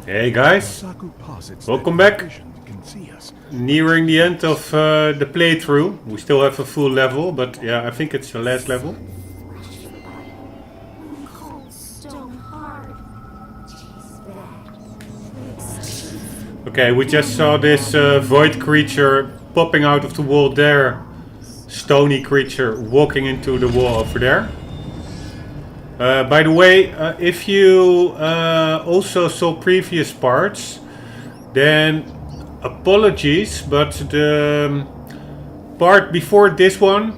Hey guys, welcome back. Nearing the end of the playthrough. We still have a full level, but yeah, I think it's the last level. Okay, we just saw this void creature popping out of the wall there. Stony creature walking into the wall over there. By the way, if you also saw previous parts, then apologies, but the part before this one,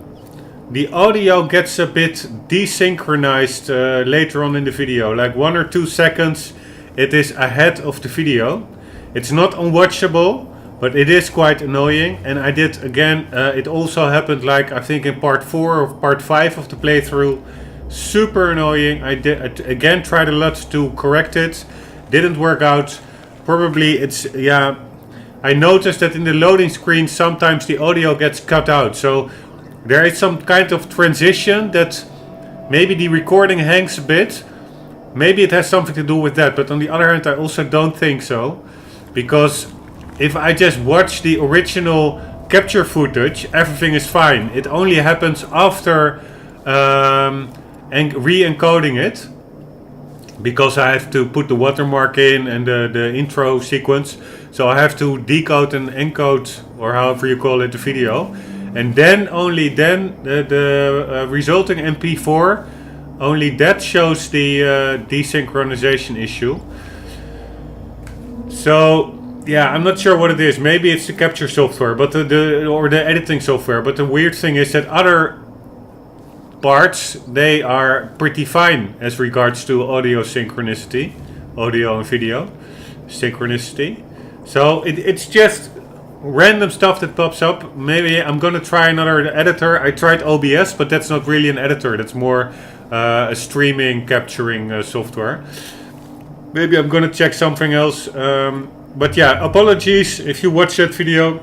the audio gets a bit desynchronized later on in the video. Like 1 or 2 seconds it is ahead of the video. It's not unwatchable, but it is quite annoying. And I did again, it also happened like I think in part 4 or part 5 of the playthrough. Super annoying. I again tried a lot to correct it. Didn't work out. Probably it's, yeah, I noticed that in the loading screen sometimes the audio gets cut out. So there is some kind of transition that maybe the recording hangs a bit. Maybe it has something to do with that. But on the other hand, I also don't think so. Because if I just watch the original capture footage, everything is fine. It only happens after and re-encoding it, because I have to put the watermark in and the intro sequence, so I have to decode and encode, or however you call it, the video, and then only then the resulting MP4, only that shows the desynchronization issue. So yeah, I'm not sure what it is. Maybe it's the capture software, but or the editing software. But the weird thing is that other parts, they are pretty fine as regards to audio synchronicity, audio and video synchronicity. So it's just random stuff that pops up. Maybe I'm gonna try another editor. I tried OBS, but that's not really an editor. That's more a streaming capturing software. Maybe I'm gonna check something else. But yeah, apologies if you watch that video.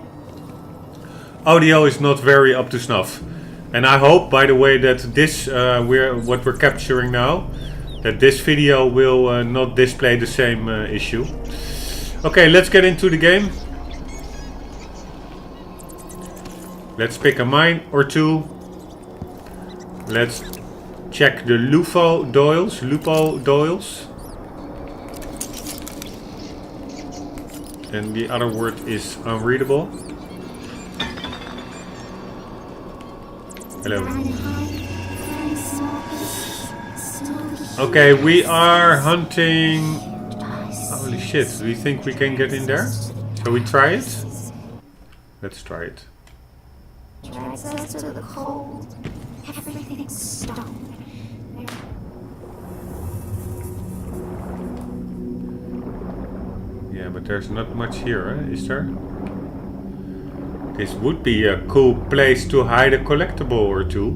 Audio is not very up to snuff. And I hope, by the way, that this what we're capturing now, that this video will not display the same issue. Okay, let's get into the game. Let's pick a mine or two. Let's check the lupo doils. And the other word is unreadable. Hello. Okay, we are hunting. Holy shit, do you think we can get in there? Shall we try it? Let's try it. Yeah, but there's not much here, is there? This would be a cool place to hide a collectible or two.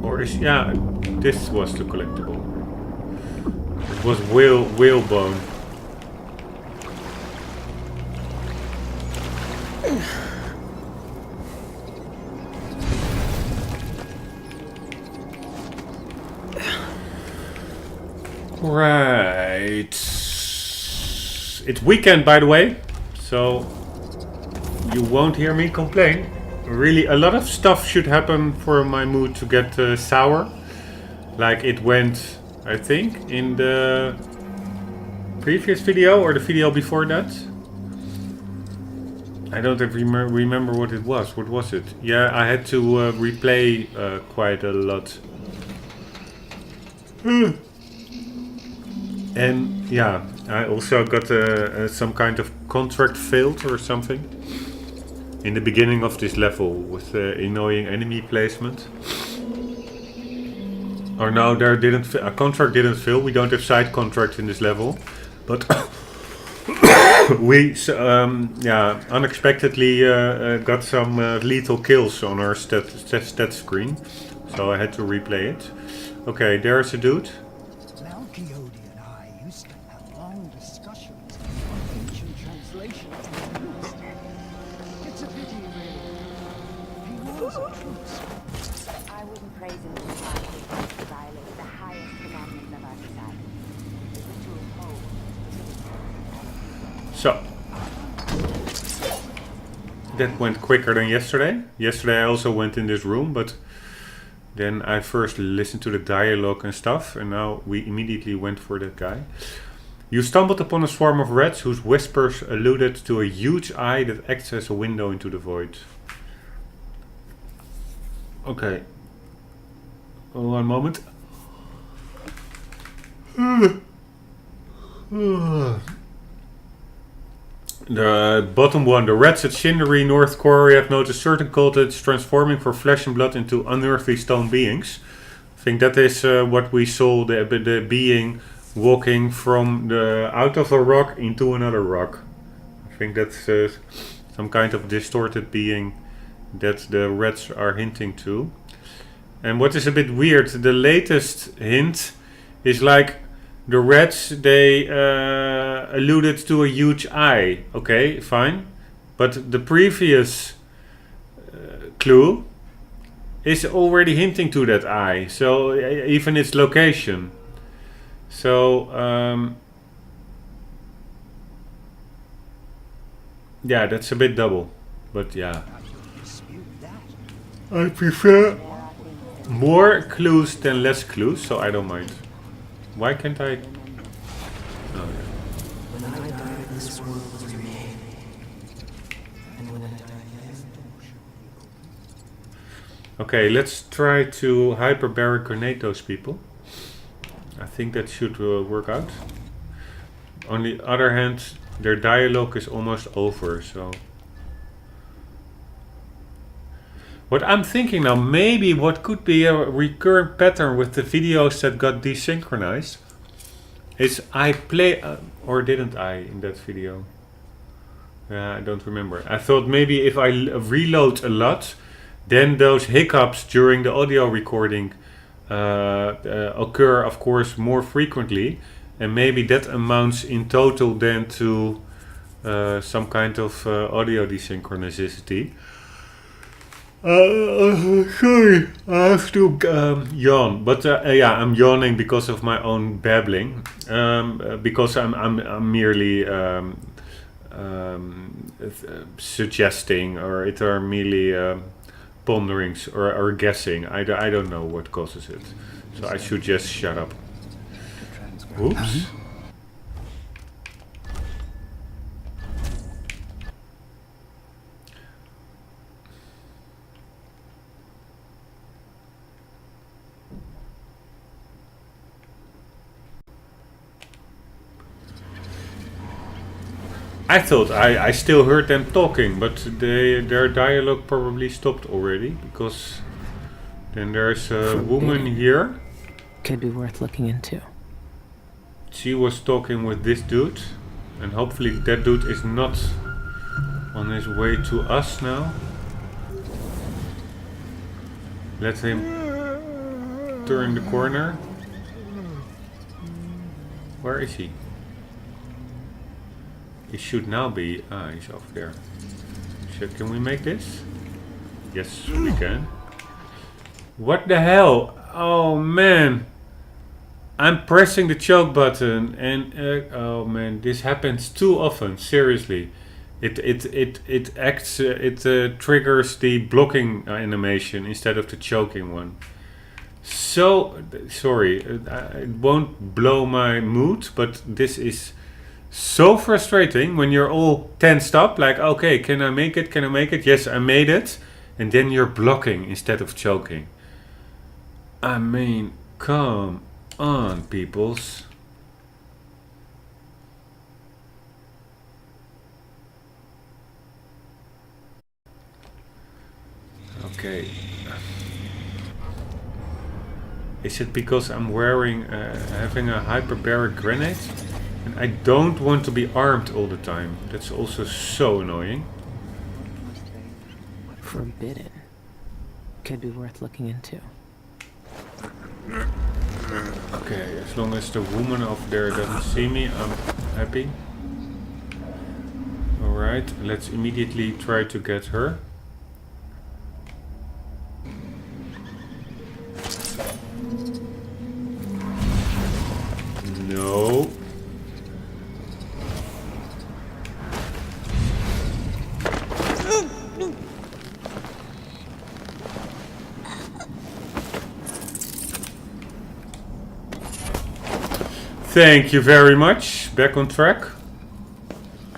Or is, yeah, this was the collectible. It was whalebone. Right. It's weekend, by the way. So you won't hear me complain. Really, a lot of stuff should happen for my mood to get sour. Like it went, I think, in the previous video or the video before that. I don't remember what it was. What was it? Yeah, I had to replay quite a lot. And yeah, I also got some kind of contract failed or something in the beginning of this level with annoying enemy placement. Or no, a contract didn't fail. We don't have side contracts in this level, but we yeah, unexpectedly got some lethal kills on our stat screen, so I had to replay it. Okay, there's a dude. So. That went quicker than yesterday. Yesterday I also went in this room, but then I first listened to the dialogue and stuff, and now we immediately went for that guy. You stumbled upon a swarm of rats whose whispers alluded to a huge eye that acts as a window into the void. Okay. One moment. The bottom one. The rats at Shindery, North Korea have noticed certain cultists transforming for flesh and blood into unearthly stone beings. I think that is what we saw, the being walking from out of a rock into another rock. I think that's some kind of distorted being that the rats are hinting to. And what is a bit weird, the latest hint is like the rats, they alluded to a huge eye. Okay, fine. But the previous clue is already hinting to that eye. So even its location. So, yeah, that's a bit double. But yeah. I prefer more clues than less clues, so I don't mind. Why can't I? Oh, yeah. Okay, let's try to hyperbaric grenade those people. I think that should work out. On the other hand, their dialogue is almost over, so... What I'm thinking now, maybe what could be a recurrent pattern with the videos that got desynchronized is I play... or didn't I in that video? I don't remember. I thought maybe if I reload a lot, then those hiccups during the audio recording occur, of course, more frequently, and maybe that amounts in total then to some kind of audio desynchronicity. Sorry, I have to yawn, but yeah, I'm yawning because of my own babbling, because I'm merely suggesting, or it are merely ponderings or guessing. I don't know what causes it, so I should just shut up. Oops. I thought I still heard them talking, but their dialogue probably stopped already, because then there's a woman here. Could be worth looking into. She was talking with this dude, and hopefully that dude is not on his way to us now. Let him turn the corner. Where is he? He should now be... he's over there. Can we make this? Yes, we can. What the hell? Oh man. I'm pressing the choke button and... oh man, this happens too often. Seriously. It acts... it triggers the blocking animation instead of the choking one. So... sorry. It won't blow my mood, but this is... so frustrating when you're all tensed up, like, okay, can I make it? Can I make it? Yes, I made it. And then you're blocking instead of choking. I mean, come on, peoples. Okay. Is it because I'm wearing, having a hyperbaric grenade? And I don't want to be armed all the time. That's also so annoying. Forbidden. Could be worth looking into. Okay, as long as the woman over there doesn't see me, I'm happy. Alright, let's immediately try to get her. No. Thank you very much. Back on track.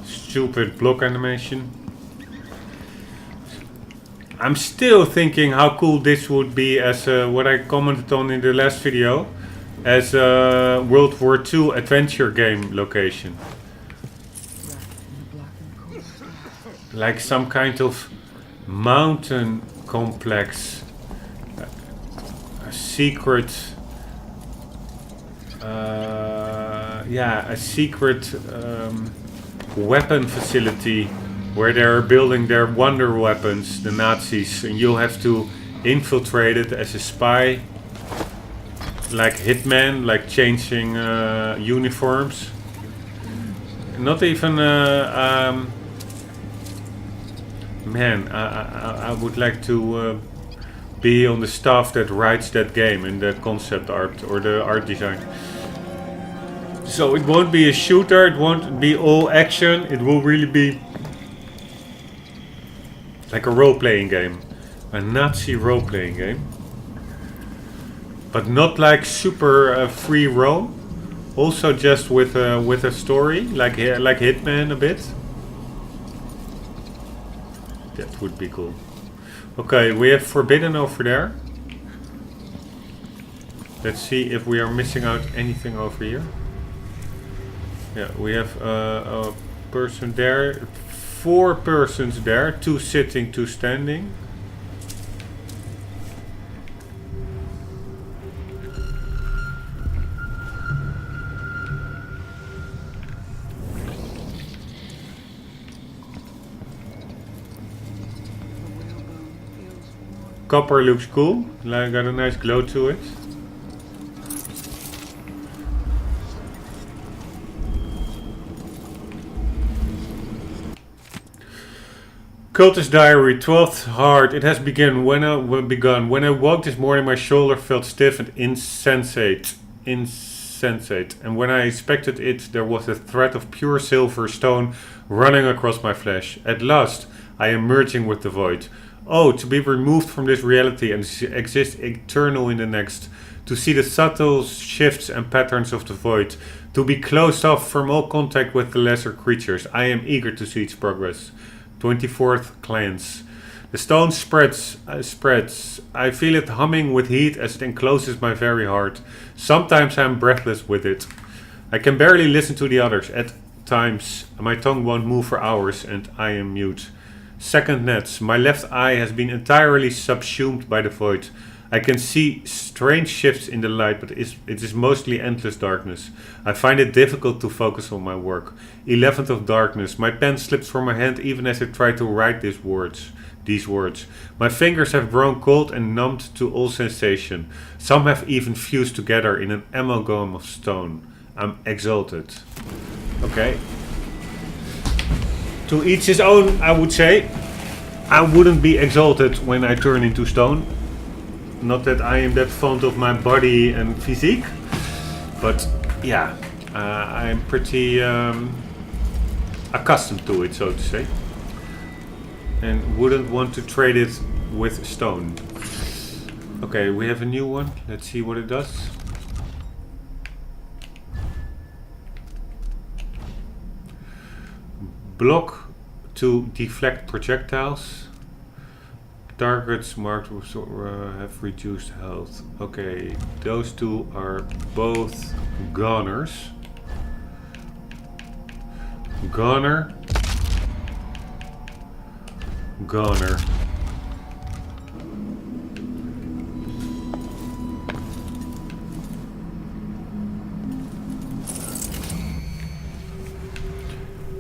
Stupid block animation. I'm still thinking how cool this would be as what I commented on in the last video, as a World War II adventure game location. Like some kind of mountain complex, a secret, a secret weapon facility where they're building their wonder weapons, the Nazis, and you'll have to infiltrate it as a spy, like Hitman, like changing uniforms. Not even man, I would like to be on the staff that writes that game in the concept art or the art design. So it won't be a shooter, it won't be all action, it will really be like a role-playing game. A Nazi role-playing game. But not like super free roam. Also just with a story, like Hitman a bit. That would be cool. Okay, we have Forbidden over there. Let's see if we are missing out anything over here. Yeah, we have a person there. 4 persons there. 2 sitting, 2 standing. Copper looks cool, like got a nice glow to it. Cultist Diary, 12th heart. It has begun. When I woke this morning, my shoulder felt stiff and insensate. And when I inspected it, there was a thread of pure silver stone running across my flesh. At last, I am merging with the void. Oh, to be removed from this reality and exist eternal in the next. To see the subtle shifts and patterns of the void. To be closed off from all contact with the lesser creatures. I am eager to see its progress. 24th cleanse. The stone spreads. I feel it humming with heat as it encloses my very heart. Sometimes I am breathless with it. I can barely listen to the others. At times, my tongue won't move for hours and I am mute. Second nets. My left eye has been entirely subsumed by the void. I can see strange shifts in the light, but it is mostly endless darkness. I find it difficult to focus on my work. 11th of darkness. My pen slips from my hand even as I try to write these words. My fingers have grown cold and numbed to all sensation. Some have even fused together in an amalgam of stone. I'm exalted. Okay. To each his own, I would say. I wouldn't be exalted when I turn into stone. Not that I am that fond of my body and physique. But yeah, I'm pretty accustomed to it, so to say. And wouldn't want to trade it with stone. Okay, we have a new one. Let's see what it does. Block to deflect projectiles. Targets marked with have reduced health. Okay, those two are both goners. Goner.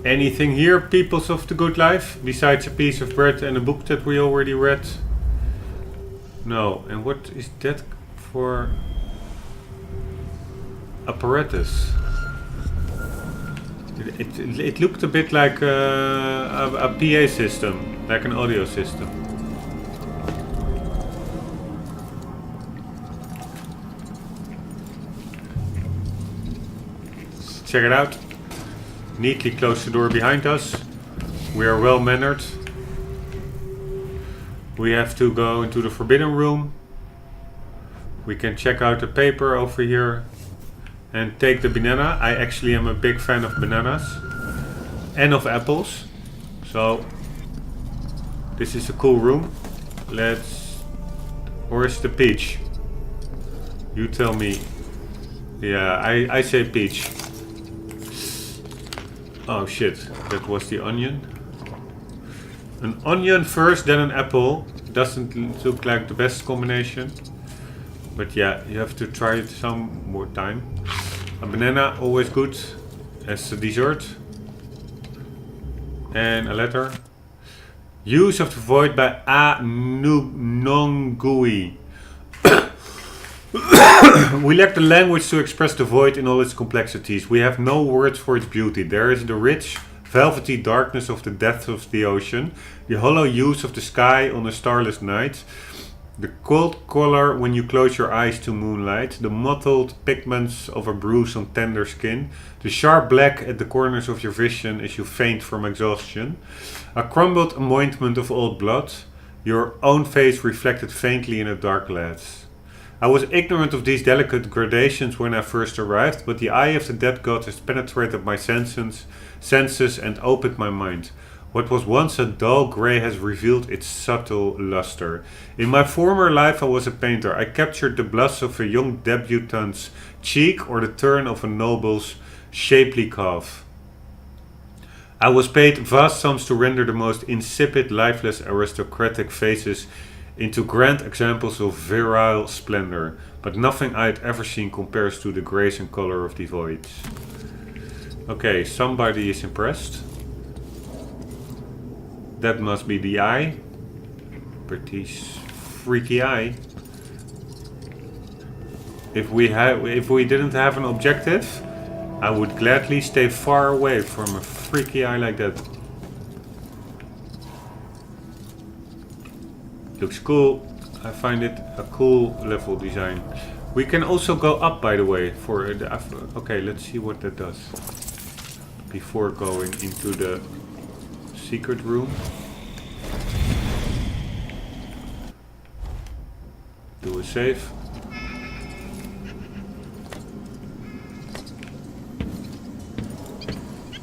Anything here, peoples of the good life, besides a piece of bread and a book that we already read? No. And what is that for? Apparatus. It looked a bit like a PA system, like an audio system. Let's check it out. Neatly close the door behind us. We are well mannered. We have to go into the forbidden room. We can check out the paper over here. and take the banana. I actually am a big fan of bananas and of apples. So this is a cool room. Where's the peach? You tell me. Yeah, I say peach. Oh shit, that was the onion. An onion first, then an apple. Doesn't look like the best combination. But yeah, you have to try it some more time. A banana, always good as a dessert. And a letter. Use of the void by A. Nongui. We lack the language to express the void in all its complexities. We have no words for its beauty. There is the rich, velvety darkness of the depths of the ocean, the hollow hues of the sky on a starless night, the cold color when you close your eyes to moonlight, the mottled pigments of a bruise on tender skin, the sharp black at the corners of your vision as you faint from exhaustion, a crumbled anointment of old blood, your own face reflected faintly in a dark glass. I was ignorant of these delicate gradations when I first arrived, but the eye of the dead god has penetrated my senses and opened my mind. What was once a dull grey has revealed its subtle luster. In my former life I was a painter. I captured the blush of a young debutante's cheek or the turn of a noble's shapely calf. I was paid vast sums to render the most insipid, lifeless, aristocratic faces into grand examples of virile splendor, but nothing I had ever seen compares to the grace and color of the void. Okay, somebody is impressed. That must be the eye. Pretty freaky eye. If we didn't have an objective, I would gladly stay far away from a freaky eye like that. Looks cool. I find it a cool level design. We can also go up, by the way. Okay, let's see what that does. Before going into the secret room. Do a save.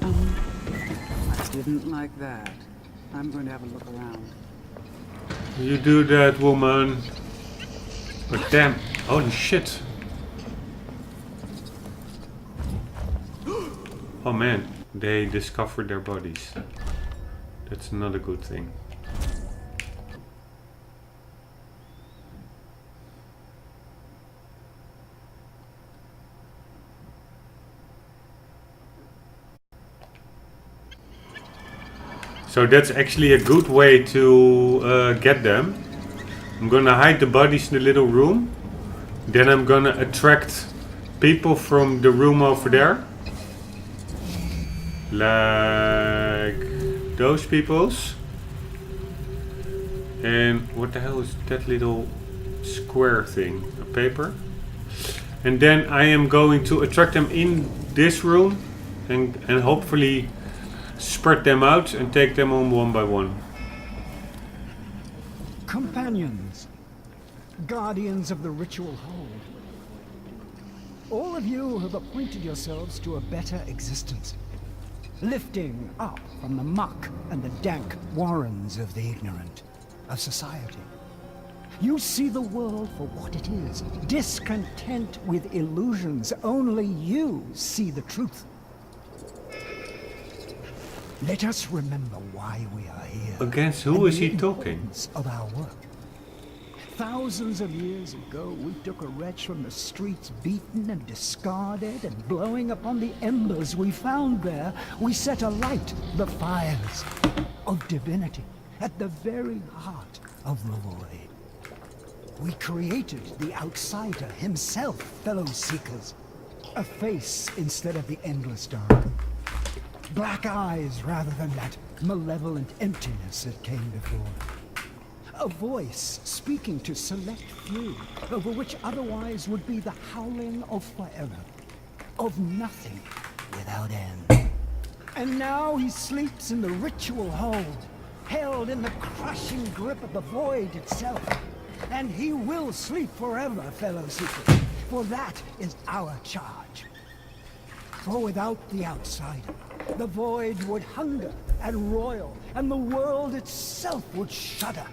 I didn't like that. I'm going to have a look around. You do that, woman. But damn, holy shit. Oh man, they discovered their bodies. That's not a good thing. So that's actually a good way to get them. I'm gonna hide the bodies in the little room. Then I'm gonna attract people from the room over there. Like those peoples. And what the hell is that little square thing? A paper? And then I am going to attract them in this room and hopefully spread them out and take them on one by one. Companions, guardians of the ritual hold, all of you have appointed yourselves to a better existence, lifting up from the muck and the dank warrens of the ignorant, of society. You see the world for what it is, discontent with illusions. Only you see the truth. Let us remember why we are here. Against who is he talking? Of our work. Thousands of years ago, we took a wretch from the streets, beaten and discarded, and blowing upon the embers we found there, we set alight the fires of divinity at the very heart of the void. We created the outsider himself, fellow seekers. A face instead of the endless dark. Black eyes rather than that malevolent emptiness that came before. A voice speaking to select few, over which otherwise would be the howling of forever. Of nothing without end. And now he sleeps in the ritual hold, held in the crushing grip of the void itself. And he will sleep forever, fellow seekers, for that is our charge. For without the outsider, the void would hunger and roil, and the world itself would shudder.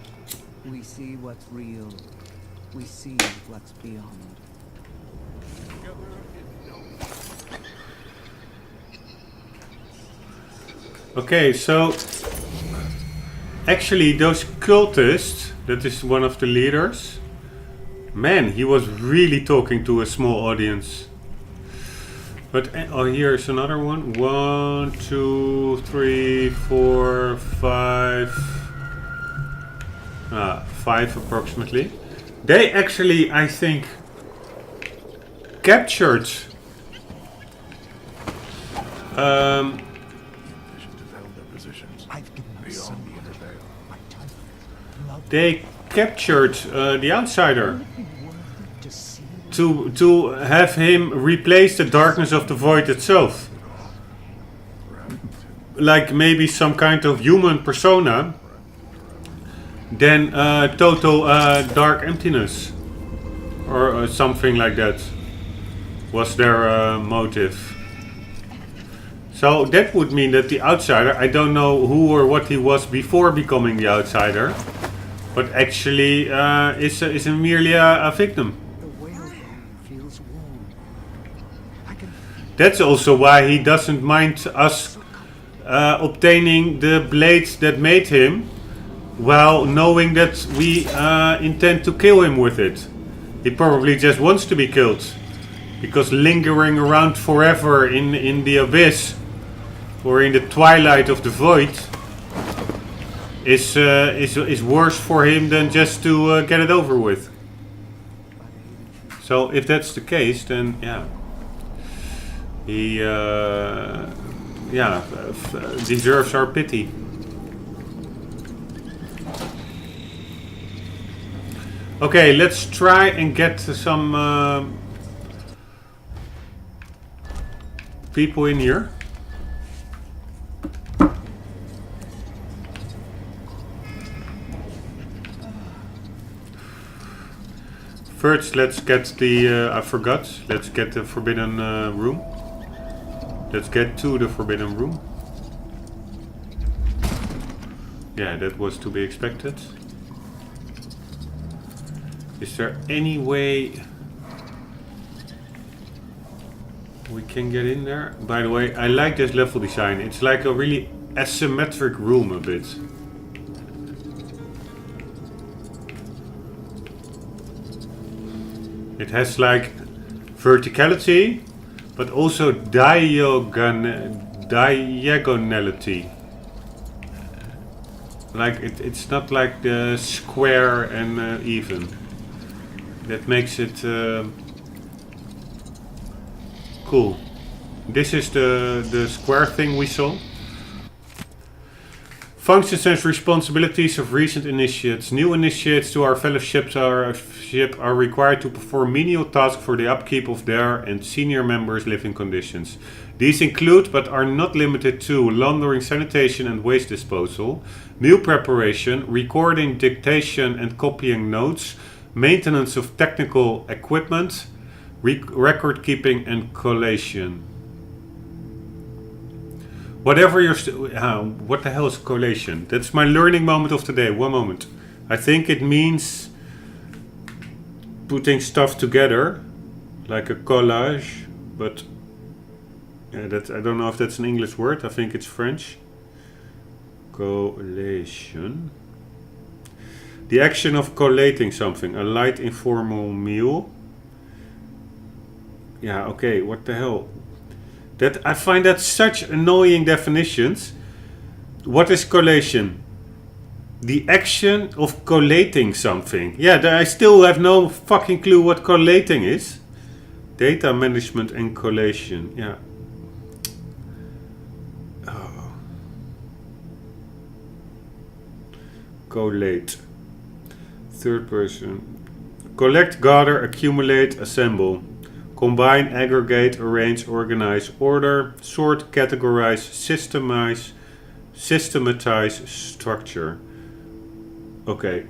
We see what's real. We see what's beyond. Okay, so actually those cultists, that is one of the leaders, man, he was really talking to a small audience. But oh, here's another one. 1, 2, 3, 4, 5. 5 approximately. They actually, I think, captured they captured the outsider to have him replace the darkness of the void itself, like maybe some kind of human persona, then total dark emptiness or something like that was their motive. So that would mean that the outsider, I don't know who or what he was before becoming the outsider, but actually is merely a victim. The whalebone feels warm. I can That's also why he doesn't mind us obtaining the blades that made him, while knowing that we intend to kill him with it. He probably just wants to be killed, because lingering around forever in the abyss or in the twilight of the void is worse for him than just to get it over with. So if that's the case, then yeah, he deserves our pity. Okay, let's try and get some people in here. First, let's get the, I forgot, let's get the forbidden room. Let's get to the forbidden room. Yeah, that was to be expected. Is there any way we can get in there? By the way, I like this level design. It's like a really asymmetric room a bit. It has like verticality, but also diagonality. Like it's not like the square and even. That makes it cool. This is the square thing we saw. Functions and responsibilities of recent initiates. New initiates to our fellowship are required to perform menial tasks for the upkeep of their and senior members' living conditions. These include, but are not limited to, laundering, sanitation and waste disposal, meal preparation, recording, dictation and copying notes, maintenance of technical equipment, record keeping and collation. Whatever you're what the hell is collation? That's my learning moment of today. One moment. I think it means putting stuff together, like a collage, but yeah, I don't know if that's an English word. I think it's French. Collation. The action of collating something, a light informal meal. Yeah, okay, what the hell? That I find that such annoying definitions. What is collation? The action of collating something. Yeah, I still have no fucking clue what collating is. Data management and collation. Yeah. Oh. Collate. Third person. Collect, gather, accumulate, assemble. Combine, aggregate, arrange, organize, order, sort, categorize, systematize, structure. Okay.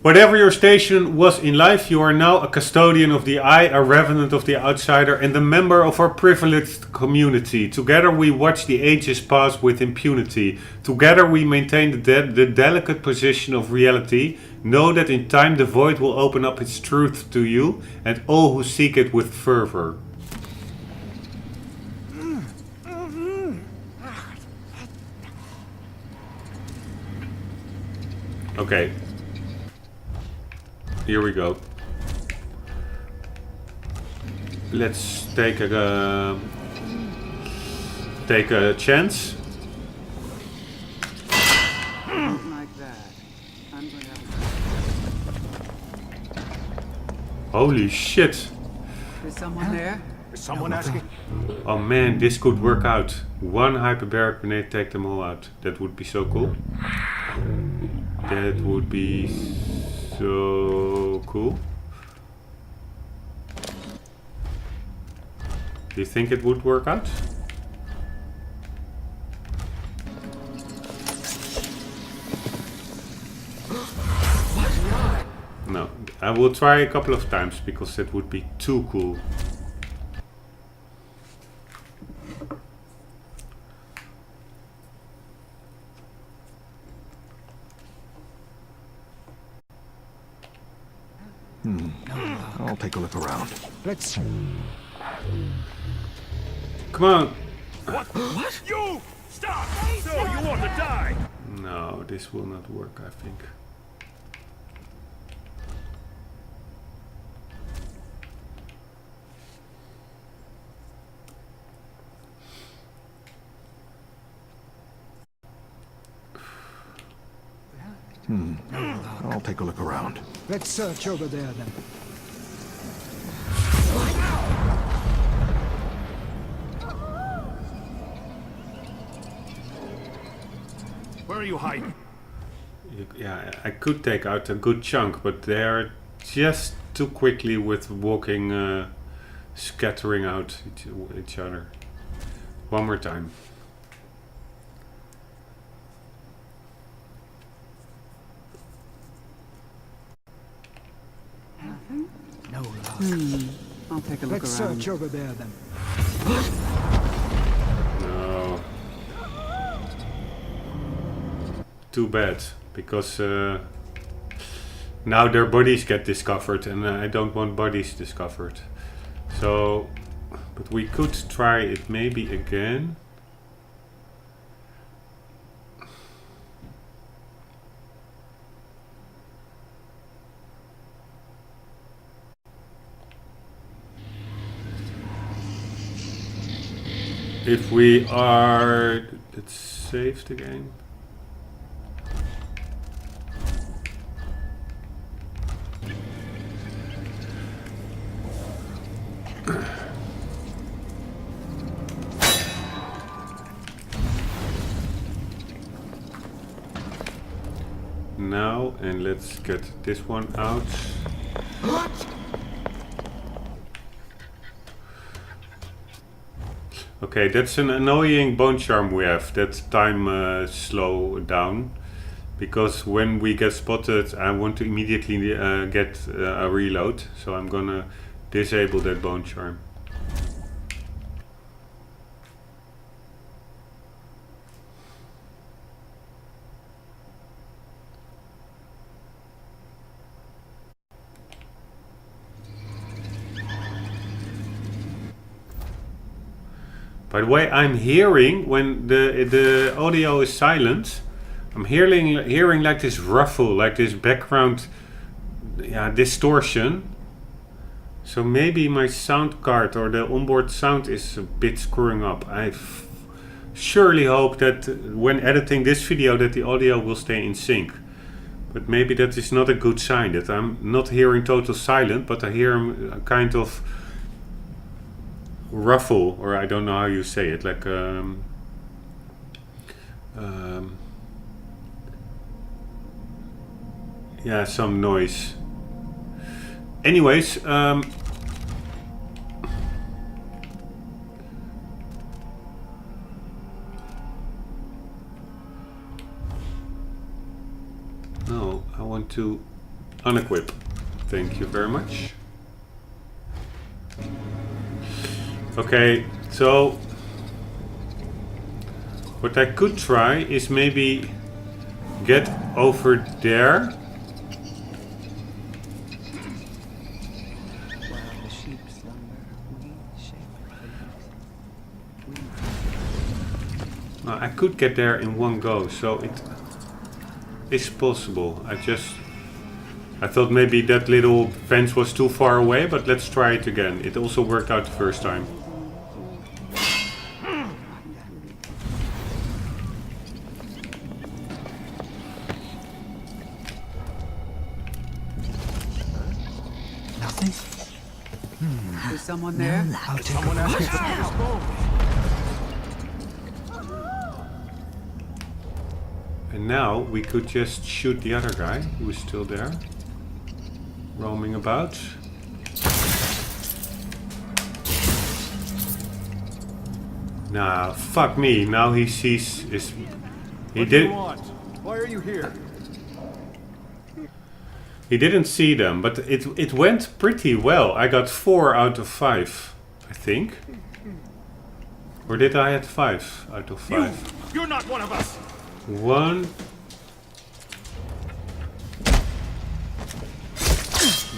Whatever your station was in life, you are now a custodian of the eye, a revenant of the outsider, and a member of our privileged community. Together we watch the ages pass with impunity. Together we maintain the delicate position of reality. Know that in time the void will open up its truth to you and all who seek it with fervor. Okay. Here we go. Let's take a chance. Like that. I'm going to have Holy shit. Is someone there? Is someone asking? Oh man, this could work out. One hyperbaric grenade, take them all out. That would be so cool. That would be so cool. Do you think it would work out? No, I will try a couple of times because that would be too cool. I'll take a look around. Let's... Come on! What? You! Stop! So you want to die? No, this will not work, I think. I'll take a look around. Let's search over there then. Where are you hiding? Yeah, I could take out a good chunk, but they're just too quickly with walking, scattering out each other. One more time. No luck. I'll take a look Let's around. search over there then. No. Too bad, because now their bodies get discovered and I don't want bodies discovered. So, but we could try it maybe again. If we are... Let's save the game. Now, and let's get this one out. Okay, that's an annoying bone charm we have. That time slow down. Because when we get spotted, I want to immediately get a reload. So I'm gonna disable that bone charm. By the way, I'm hearing when the audio is silent, I'm hearing like this ruffle, like this background, yeah, distortion. So maybe my sound card or the onboard sound is a bit screwing up. I surely hope that when editing this video that the audio will stay in sync. But maybe that is not a good sign, that I'm not hearing total silent, but I hear a kind of ruffle, or I don't know how you say it, like yeah, some noise. Anyways, no, I want to Unequip. Thank you very much. Okay, so what I could try is maybe get over there. While the sheep slumber, we shake the leaves. I could get there in one go, so it is possible. I thought maybe that little fence was too far away, but let's try it again. It also worked out the first time. Nothing? Is someone there? I'll take a look. And now we could just shoot the other guy who is still there, roaming about. Nah, fuck me. Now he sees his... He did. Why are you here? He didn't see them, but it went pretty well. I got 4 out of 5, I think. Or did I had 5 out of 5? You're not one of us. 1.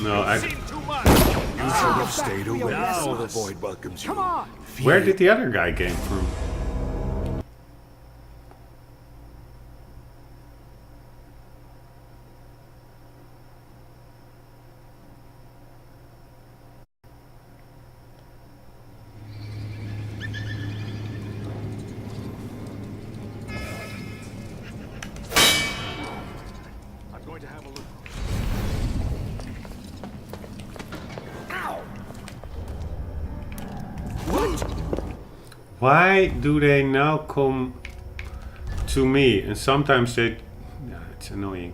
No, I... Seen too much. You should have stayed away. Now the void welcomes you. Come on! Where did the other guy came from? I'm going to have a look. Why do they now come to me? And sometimes they... Yeah, it's annoying.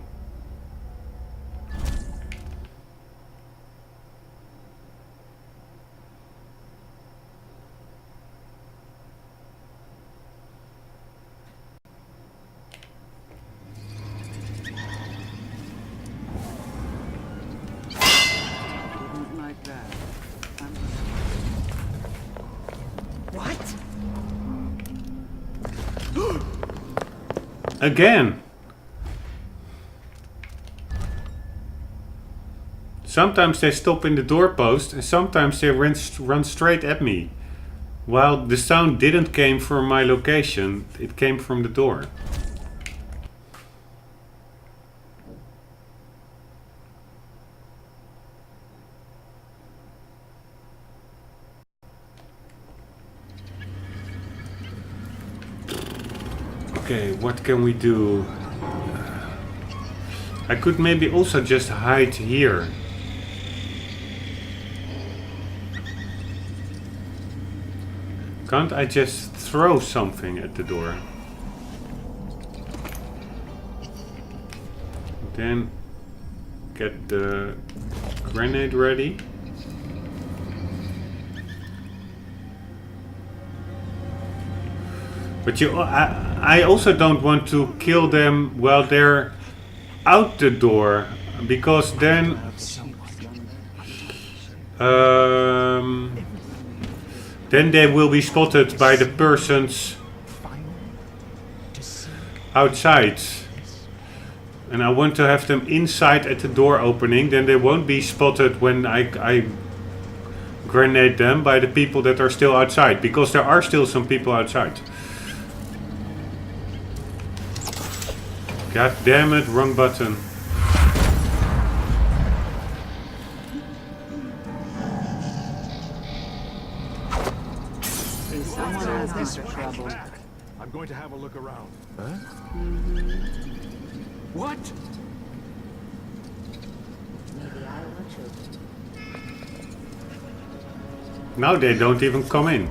Didn't like that. What? Again! Sometimes they stop in the doorpost and sometimes they run straight at me. While the sound didn't came from my location, it came from the door. Okay, what can we do? I could maybe also just hide here. Can't I just throw something at the door? Then get the grenade ready. But I also don't want to kill them while they're out the door, because then they will be spotted by the persons outside. And I want to have them inside at the door opening, then they won't be spotted when I grenade them by the people that are still outside, because there are still some people outside. God damn it, wrong button. Is someone asking for trouble? I'm going to have a look around. What? Now they don't even come in.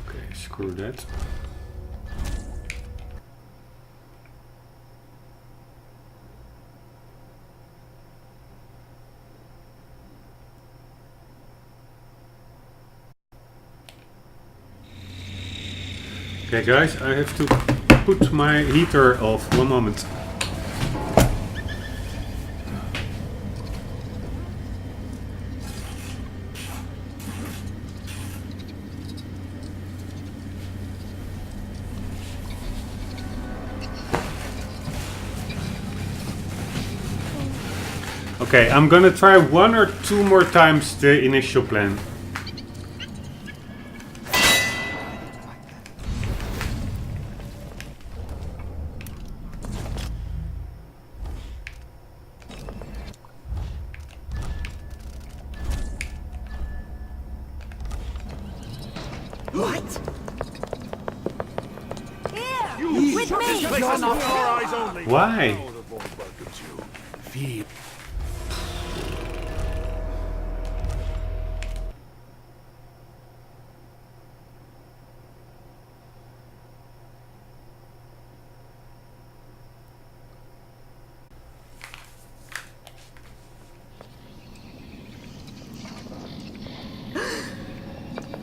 Okay, screw that. Okay guys, I have to put my heater off. One moment. Okay, I'm gonna try 1 or 2 more times the initial plan. What? You With shut me! this place off for our eyes only. Why? Oh, the void welcomes you. Feed.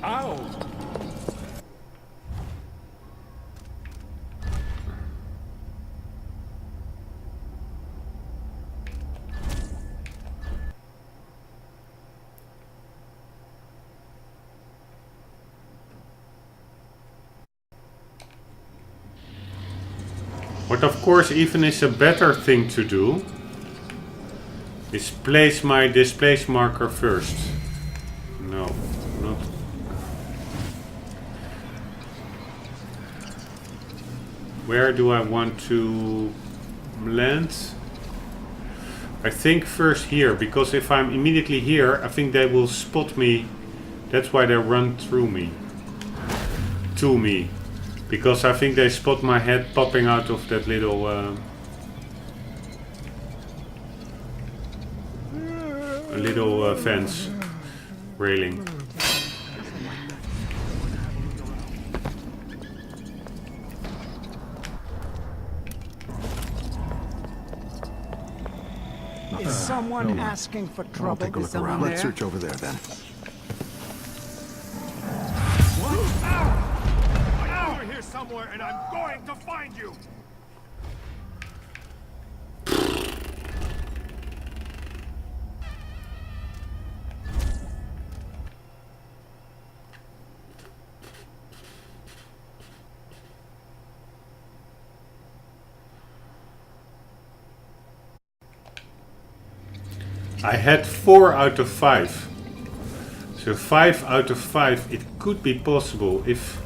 Ow! What of course even is a better thing to do is place my displace marker first. No, not. Where do I want to land? I think first here, because if I'm immediately here, I think they will spot me. That's why they run through me. To me. Because I think they spot my head popping out of that little fence railing. Is someone asking for I'll trouble? take a look someone around. Let's there? search over there then. I know you're here somewhere, and I'm going to find you. I had 4 out of 5. So 5 out of 5, it could be possible if...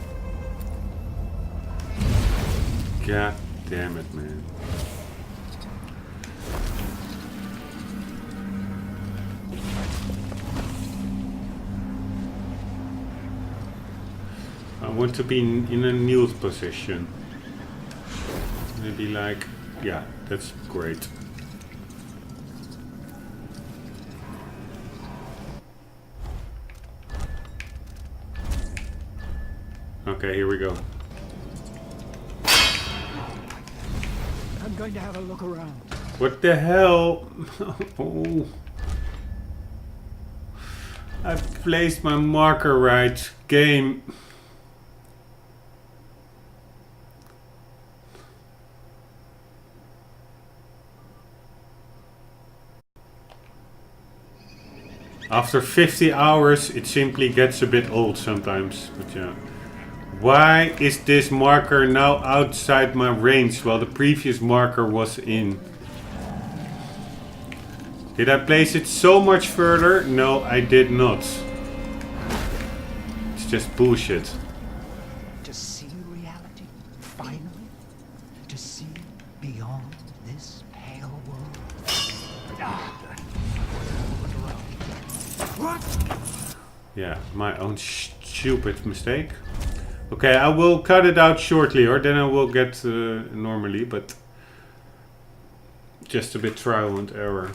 God damn it, man. I want to be in a nude position. Maybe like... Yeah, that's great. Okay, here we go. I'm going to have a look around. What the hell? Oh. I placed my marker right. Game. After 50 hours, it simply gets a bit old sometimes. But yeah. Why is this marker now outside my range while the previous marker was in? Did I place it so much further? No, I did not. It's just bullshit. To see reality, finally. To see beyond this pale world. Yeah, my own stupid mistake. Okay, I will cut it out shortly, or then I will get normally, but just a bit trial and error.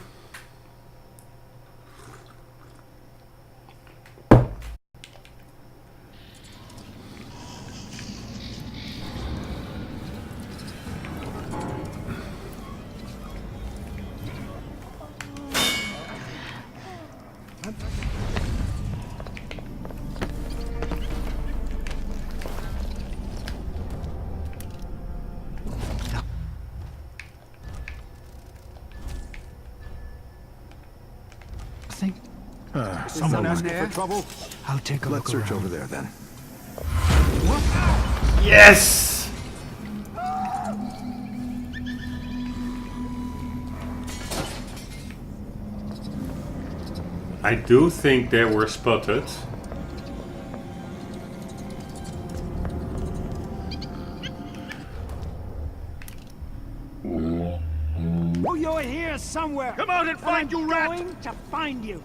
Nothing? Someone asking there? for trouble? I'll take a Let's look search around. over there then. Yes! I do think they were spotted. Oh, you're here somewhere. Come out and find you, rat! I'm going to find you.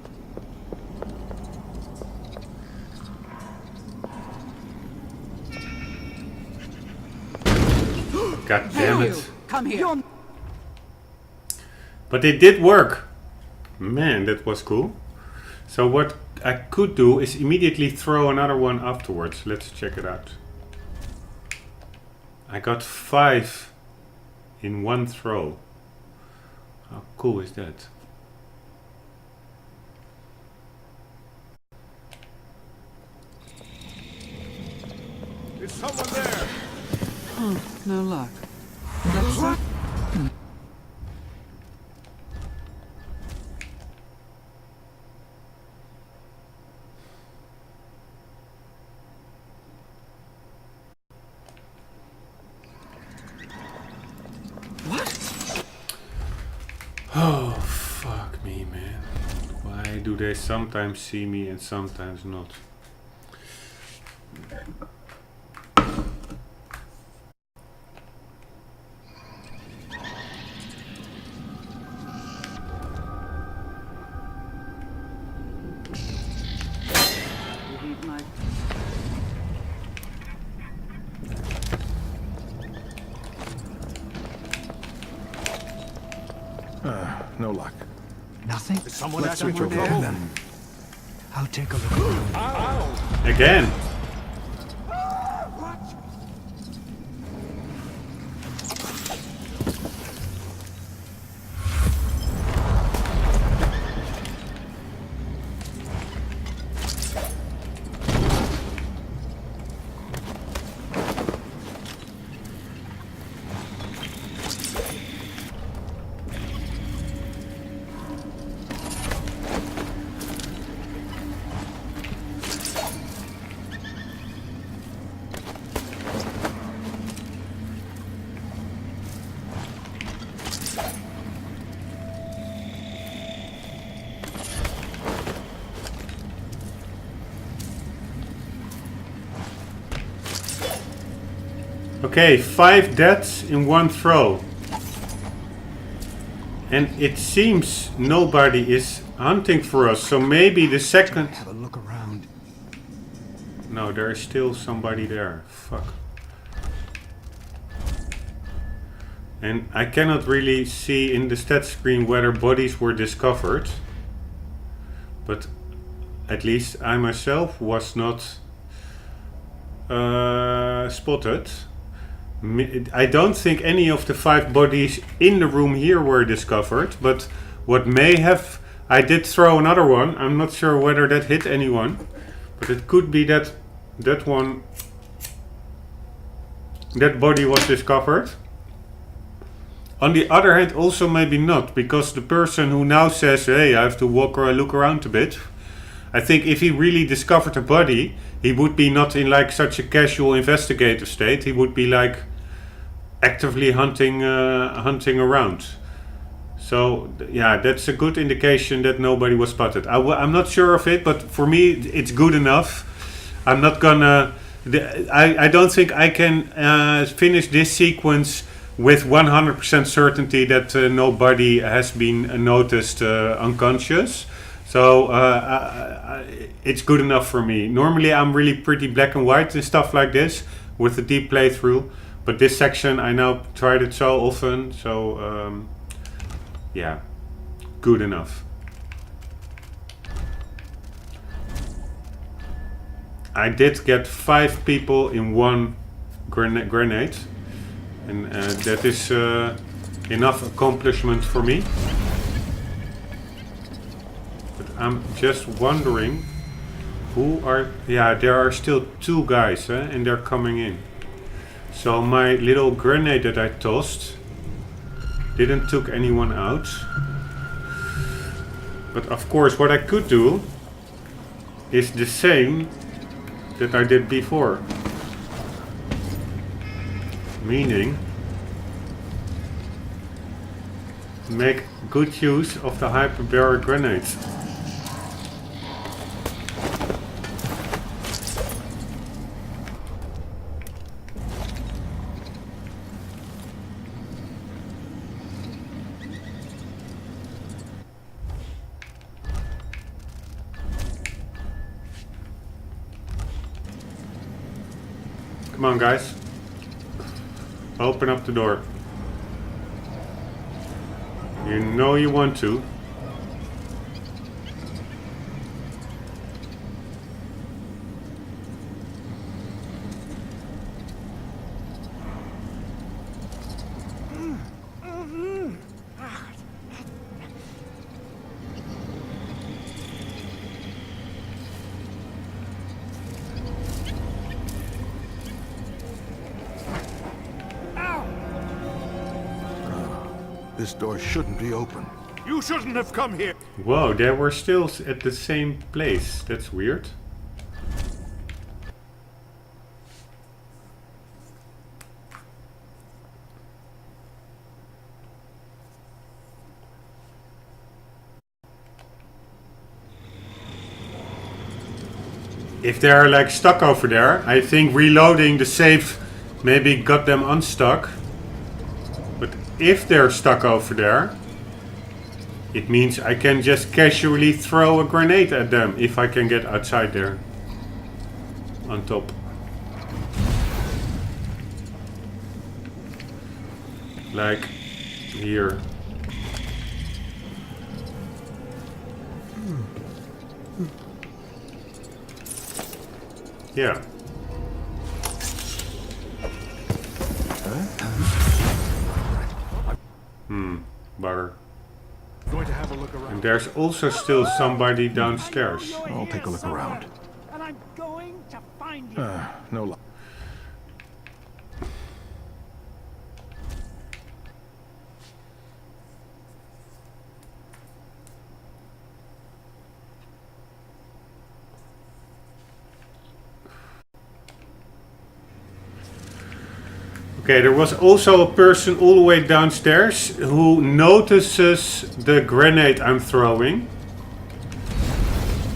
God Hey, damn you! it. Come here. You're But it did work. Man, that was cool. So what I could do is immediately throw another one afterwards. Let's check it out. I got 5 in one throw. How cool is that? Is someone there? No luck. Let's Oh, fuck me, man. Why do they sometimes see me and sometimes not? didn't like. No luck. nothing? Is someone asking for there? trouble? Then. I'll take a look around. Again! Okay, 5 deaths in one throw. And it seems nobody is hunting for us, so maybe the second... Have a look around. No, there is still somebody there. Fuck. And I cannot really see in the stat screen whether bodies were discovered. But at least I myself was not spotted. I don't think any of the 5 bodies in the room here were discovered, but what may have... I did throw another one. I'm not sure whether that hit anyone, but it could be that that body was discovered. On the other hand, also maybe not, because the person who now says, hey, I have to walk or look around a bit, I think if he really discovered a body, he would be not in like such a casual investigative state. He would be like actively hunting around. So yeah, that's a good indication that nobody was spotted. I'm not sure of it, but for me it's good enough. I'm not gonna... I don't think I can finish this sequence with 100% certainty that nobody has been noticed unconscious. So it's good enough for me. Normally I'm really pretty black and white and stuff like this with a deep playthrough. But this section I now tried it so often. So yeah, good enough. I did get 5 people in one grenade. And that is enough accomplishment for me. But I'm just wondering who are... Yeah, there are still 2 guys and they're coming in. So my little grenade that I tossed didn't took anyone out. But of course what I could do is the same that I did before. Meaning make good use of the hyperbaric grenades. Come on, guys. Open up the door. You know you want to. This door shouldn't be open. You shouldn't have come here. Whoa, they were still at the same place. That's weird. If they're like stuck over there, I think reloading the safe maybe got them unstuck. But if they're stuck over there, it means I can just casually throw a grenade at them if I can get outside there. On top. Like here. Yeah. Bugger. Going to have a look around. And there's also still somebody downstairs. I'll take a look around. And I'm going to find you. No luck. Okay, there was also a person all the way downstairs who notices the grenade I'm throwing.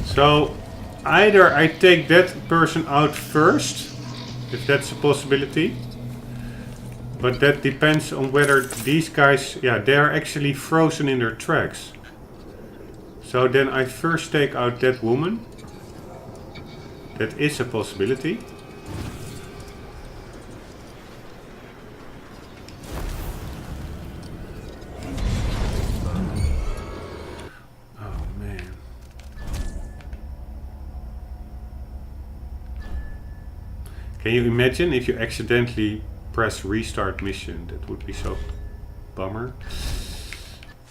So either I take that person out first, if that's a possibility. But that depends on whether these guys, yeah, they're actually frozen in their tracks. So then I first take out that woman. That is a possibility. Can you imagine if you accidentally press restart mission? That would be so bummer.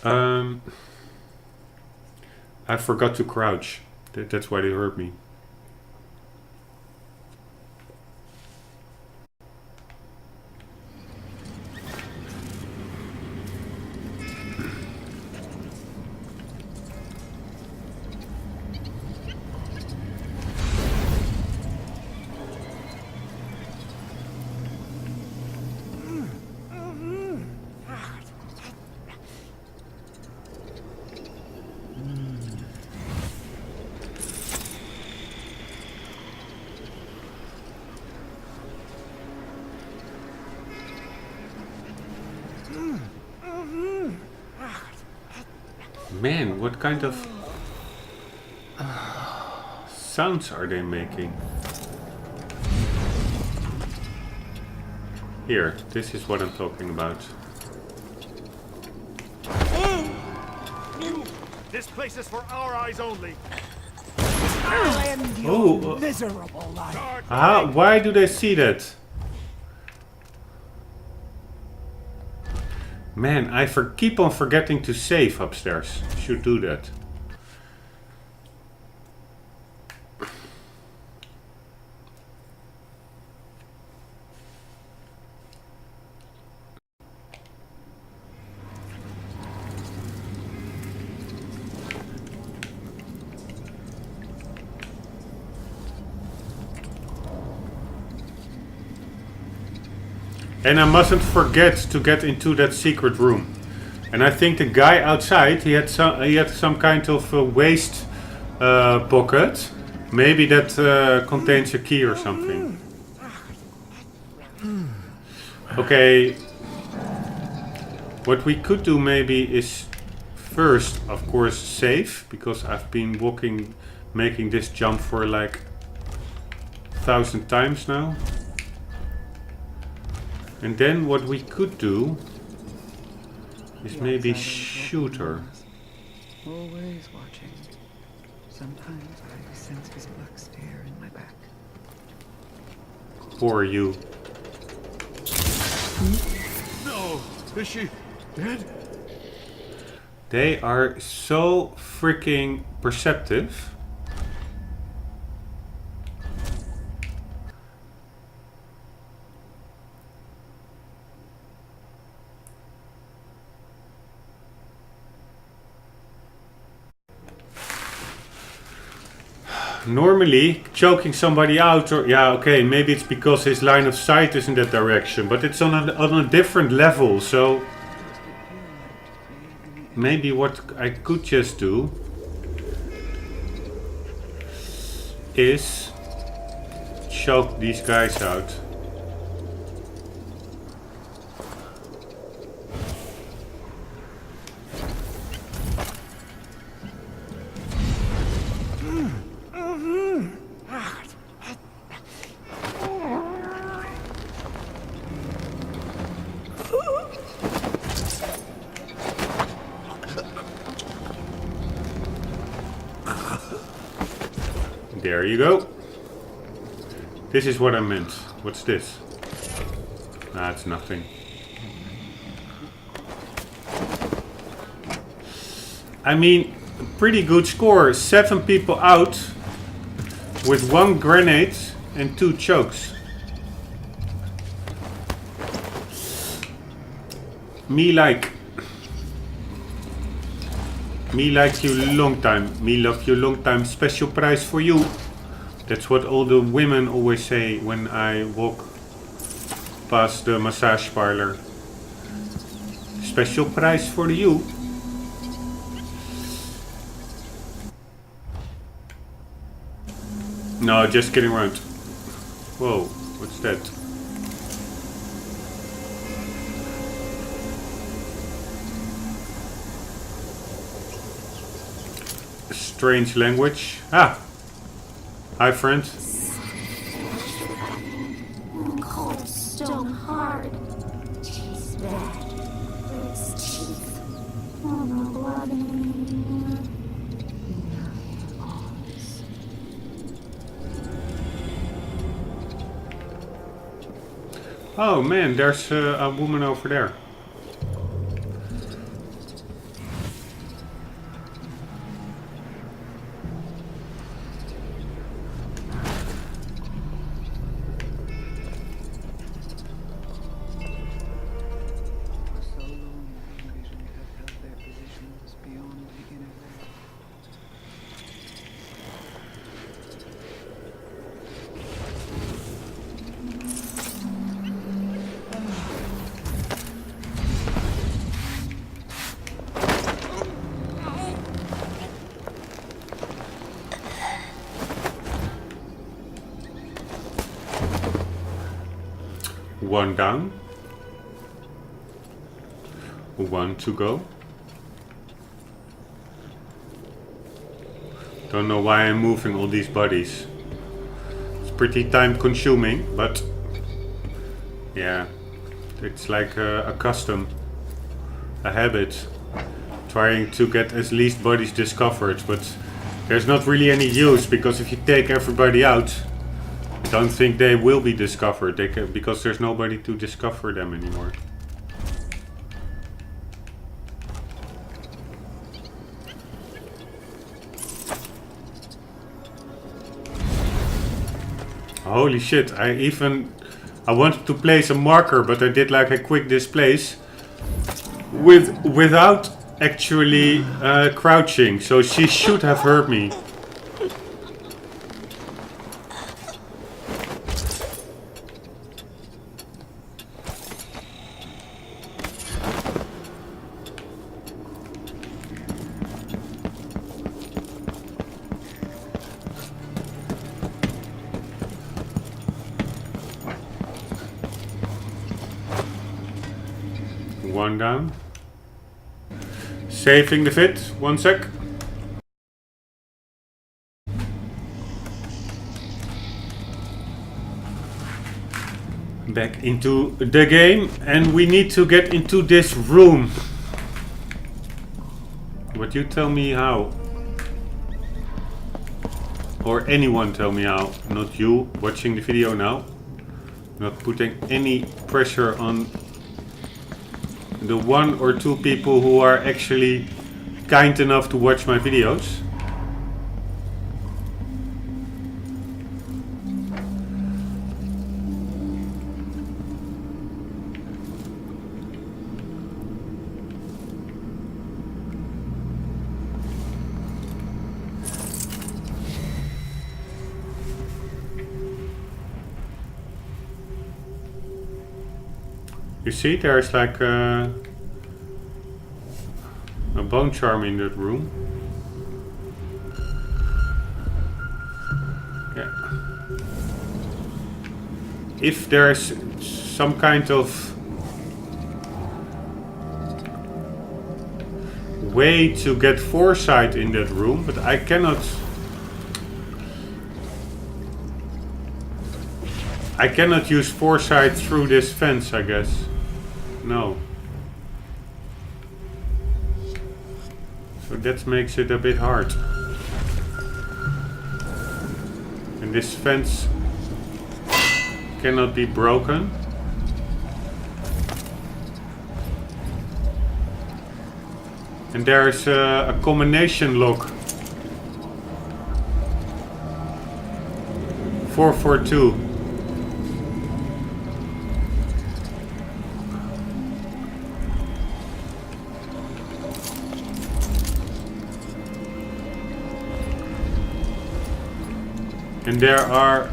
I forgot to crouch. That's why they hurt me. Man, what kind of sounds are they making? Here, this is what I'm talking about. This place is for our eyes only. I'll end your miserable life. Why do they see that? Man, I keep on forgetting to save upstairs. Should do that. And I mustn't forget to get into that secret room. And I think the guy outside, he had some kind of waste pocket. Maybe that contains a key or something. Okay. What we could do maybe is first, of course, save. Because I've been making this jump for like 1,000 times now. And then what we could do is maybe shoot her. Always watching. Sometimes I sense his black stare in my back. Poor you. No! Is she dead? They are so freaking perceptive. Normally, choking somebody out, or yeah, okay, maybe it's because his line of sight is in that direction, but it's on a different level, so maybe what I could just do is choke these guys out. There you go. This is what I meant. What's this? Nah, it's nothing. I mean, pretty good score. 7 people out with 1 grenade and 2 chokes. Me like you long time. Me love you long time. Special prize for you. That's what all the women always say when I walk past the massage parlor. Special prize for you. No, just kidding around. Whoa, what's that? Strange language. Ah! Hi, friend. Cold stone hard. Tastes bad. Its teeth. Oh, no blood in Oh man, there's a woman over there. One down. 1 to go. Don't know why I'm moving all these bodies. It's pretty time consuming, but yeah, it's like a custom, a habit, trying to get as least bodies discovered, but there's not really any use, because if you take everybody out, I don't think they will be discovered, because there's nobody to discover them anymore. Holy shit, I wanted to place a marker, but I did like a quick displace without actually crouching, so she should have heard me. one down. Saving the vid. 1 sec. Back into the game, and we need to get into this room. But you tell me how. Or anyone tell me how. Not you watching the video now. Not putting any pressure on the 1 or 2 people who are actually kind enough to watch my videos. You see, there's like a bone charm in that room. Yeah. If there's some kind of way to get foresight in that room, but I cannot use foresight through this fence, I guess. No. So that makes it a bit hard. And this fence cannot be broken. And there's a combination lock. 442. And there are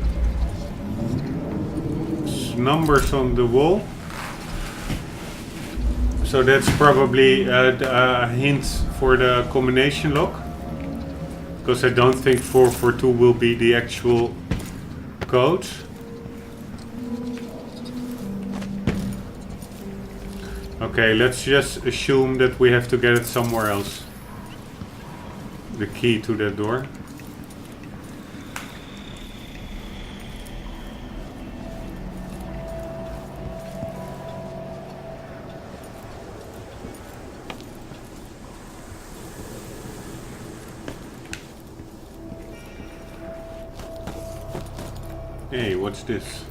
numbers on the wall. So that's probably a hint for the combination lock. Because I don't think 442 will be the actual code. Okay, let's just assume that we have to get it somewhere else. The key to that door. Hey, what's this?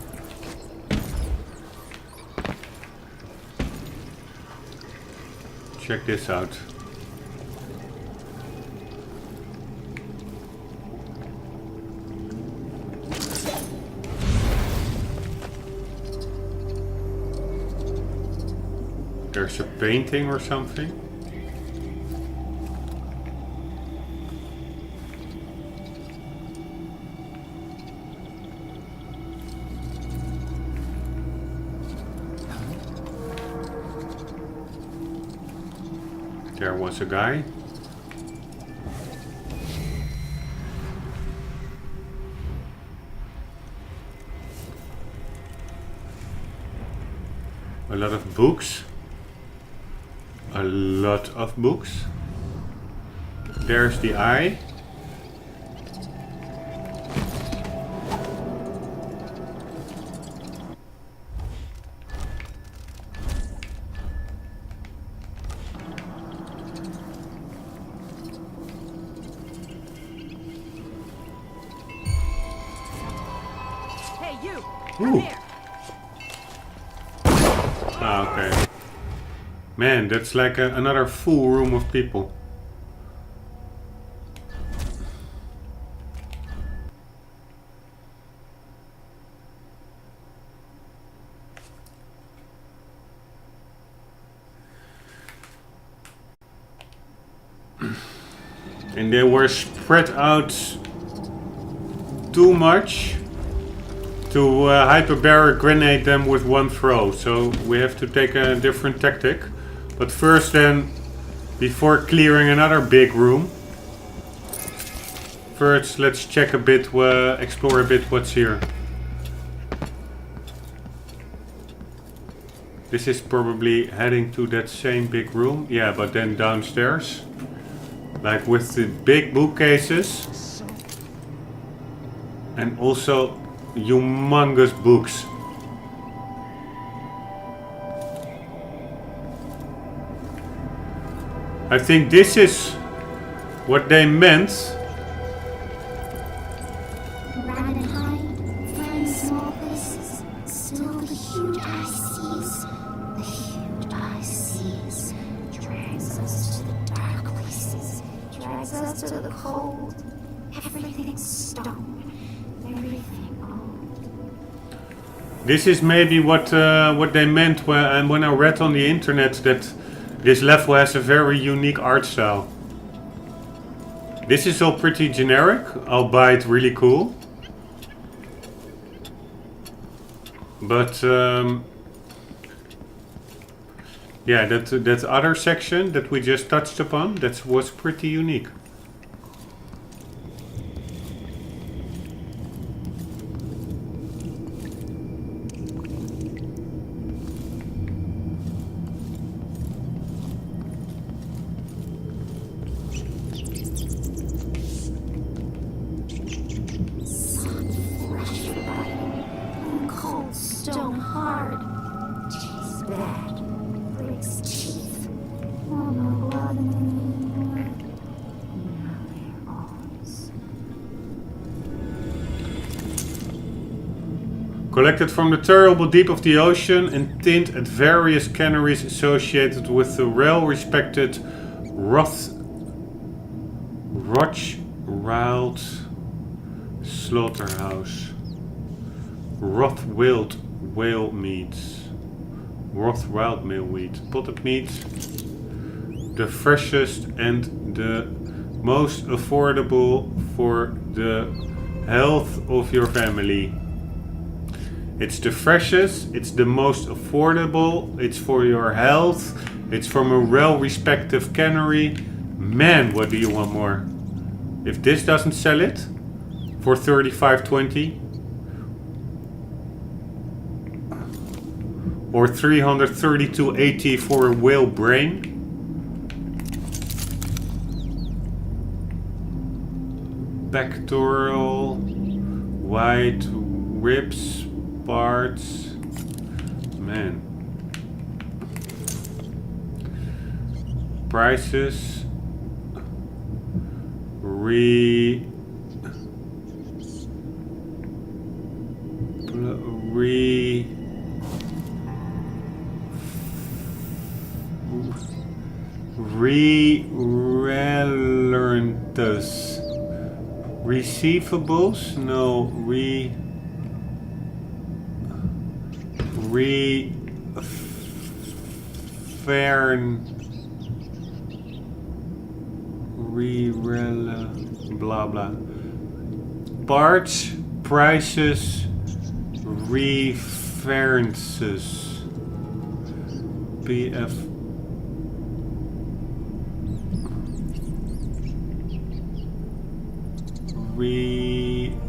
Check this out. There's a painting or something. There was a guy. A lot of books. A lot of books. There's the eye. Ooh. Ah, okay. Man, that's like another full room of people. And they were spread out too much to hyperbaric grenade them with one throw, so we have to take a different tactic. But first then, before clearing another big room, first let's check a bit, explore a bit what's here. This is probably heading to that same big room. Yeah, but then downstairs. Like with the big bookcases. And also humongous books. I think this is what they meant. Run and hide, find small places. Still the huge eye sees. The huge eye sees. Drags us to the dark places. Drags us to the cold. Everything's stone. Everything old. This is maybe what they meant when I read on the internet that this level has a very unique art style. This is all pretty generic, albeit really cool. But yeah, that other section that we just touched upon, that was pretty unique. Collected from the terrible deep of the ocean and tinned at various canneries associated with the well-respected Rothschild slaughterhouse. Rothwild whale meats. Rothwild male meat. Potted meat. The freshest and the most affordable for the health of your family. It's the freshest, it's the most affordable, it's for your health, it's from a well-respected cannery. Man, what do you want more? If this doesn't sell it for $35.20 or $332.80 for a whale brain. Pectoral, white ribs, parts. Man. Prices. Relentus. Receivables? No, blah blah. Parts, prices, references. PF.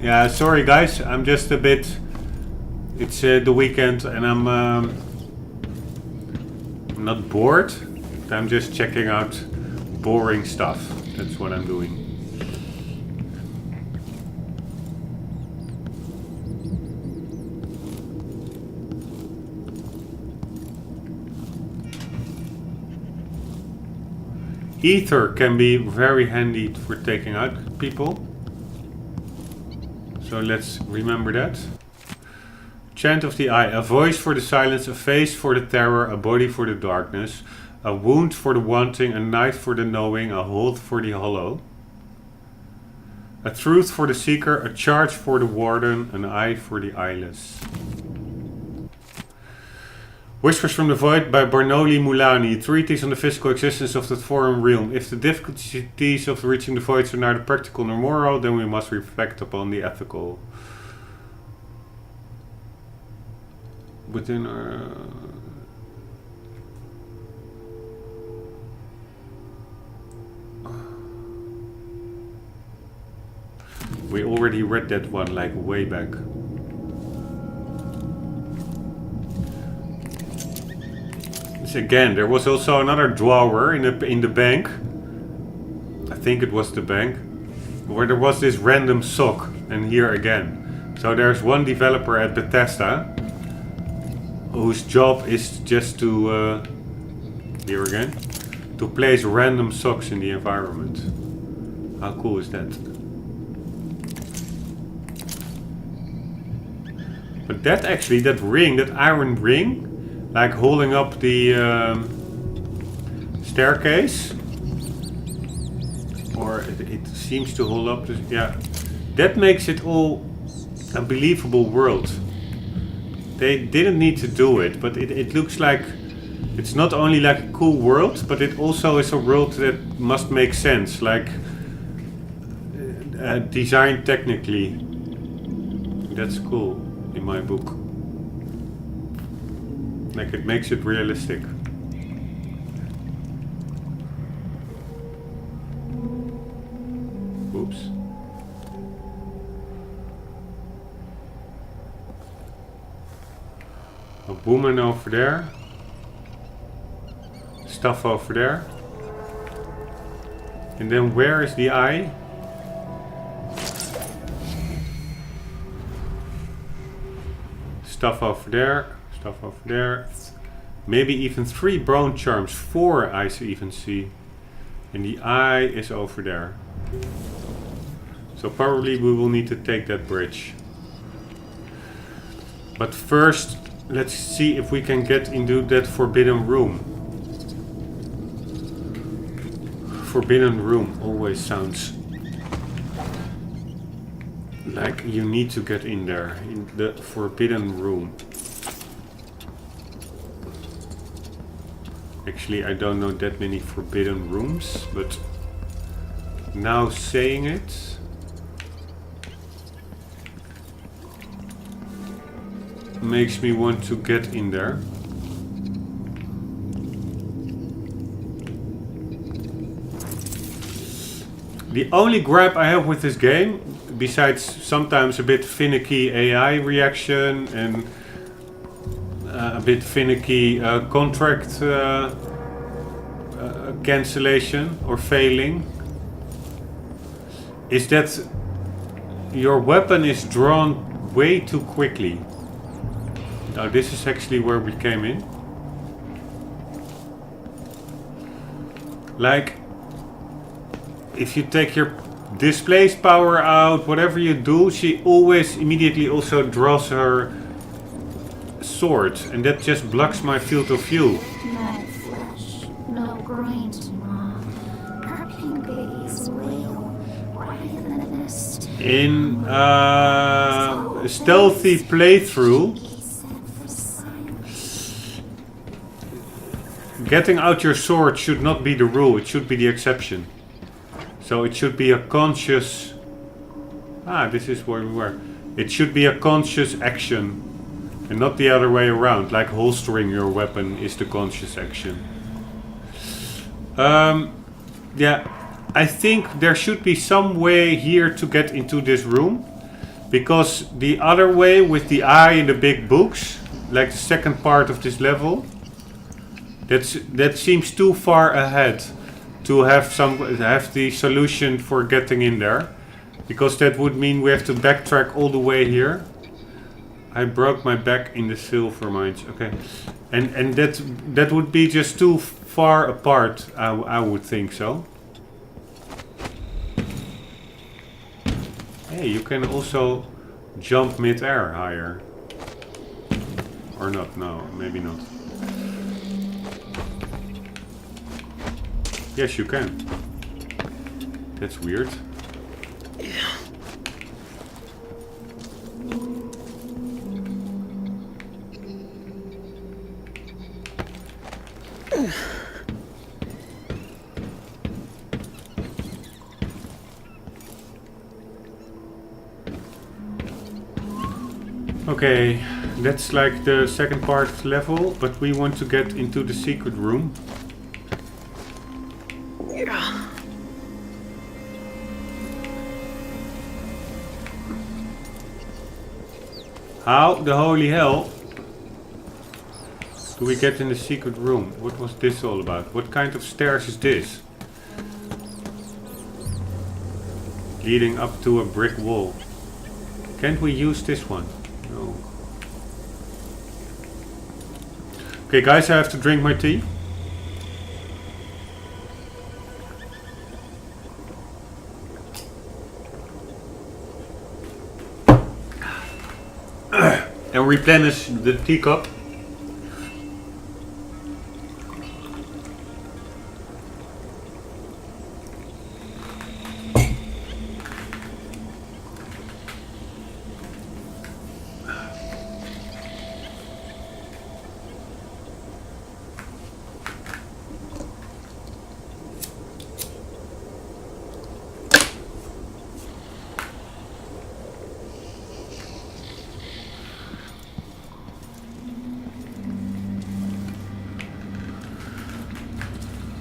Yeah, sorry guys, I'm just a bit. It's the weekend and I'm not bored. I'm just checking out boring stuff. That's what I'm doing. Ether can be very handy for taking out people. So let's remember that. Chant of the eye. A voice for the silence, a face for the terror, a body for the darkness, a wound for the wanting, a knife for the knowing, a hold for the hollow, a truth for the seeker, a charge for the warden, an eye for the eyeless. Whispers from the Void by Barnoli Mulani. Treatise on the physical existence of the foreign realm. If the difficulties of reaching the Void are neither practical nor moral, then we must reflect upon the ethical. Within our... We already read that one like way back. Again, there was also another drawer in the bank. I think it was the bank, where there was this random sock, and here again. So there's one developer at Bethesda whose job is just to here again, to place random socks in the environment. How cool is that? But that actually, that ring, that iron ring, like holding up the staircase, or it seems to hold up, yeah, that makes it all a believable world. They didn't need to do it, but it looks like it's not only like a cool world, but it also is a world that must make sense, like designed technically. That's cool in my book. Like, it makes it realistic. Oops. A woman over there. Stuff over there. And then where is the eye? Stuff over there. Stuff over there. Maybe even 3 bone charms. 4 I even see. And the eye is over there. So probably we will need to take that bridge. But first, let's see if we can get into that forbidden room. Forbidden room always sounds like you need to get in there. In the forbidden room. Actually, I don't know that many forbidden rooms, but now saying it, makes me want to get in there. The only gripe I have with this game, besides sometimes a bit finicky AI reaction and a bit finicky contract cancellation or failing, is that your weapon is drawn way too quickly. Now this is actually where we came in. Like, if you take your displace power out, whatever you do, she always immediately also draws her sword, and that just blocks my field of view. No flesh, no grind to gnaw. Her pink babies wail, quiet in the mist. In Stealthy playthrough, getting out your sword should not be the rule, it should be the exception. So it should be a conscious... this is where we were. It should be a conscious action. And not the other way around. Like holstering your weapon is the conscious action. Yeah. I think there should be some way here to get into this room. Because the other way with the eye and the big books, like the second part of this level, that seems too far ahead to have the solution for getting in there, because that would mean we have to backtrack all the way here. I broke my back in the silver mines. Okay, and that would be just too far apart. I would think so. Hey, you can also jump mid-air higher, or not? No, maybe not. Yes, you can. That's weird. Okay, that's like the second part of the level, but we want to get into the secret room. How the holy hell do we get in the secret room? What was this all about? What kind of stairs is this? Leading up to a brick wall. Can't we use this one? No. Okay guys, I have to drink my tea. And replenish the teacup.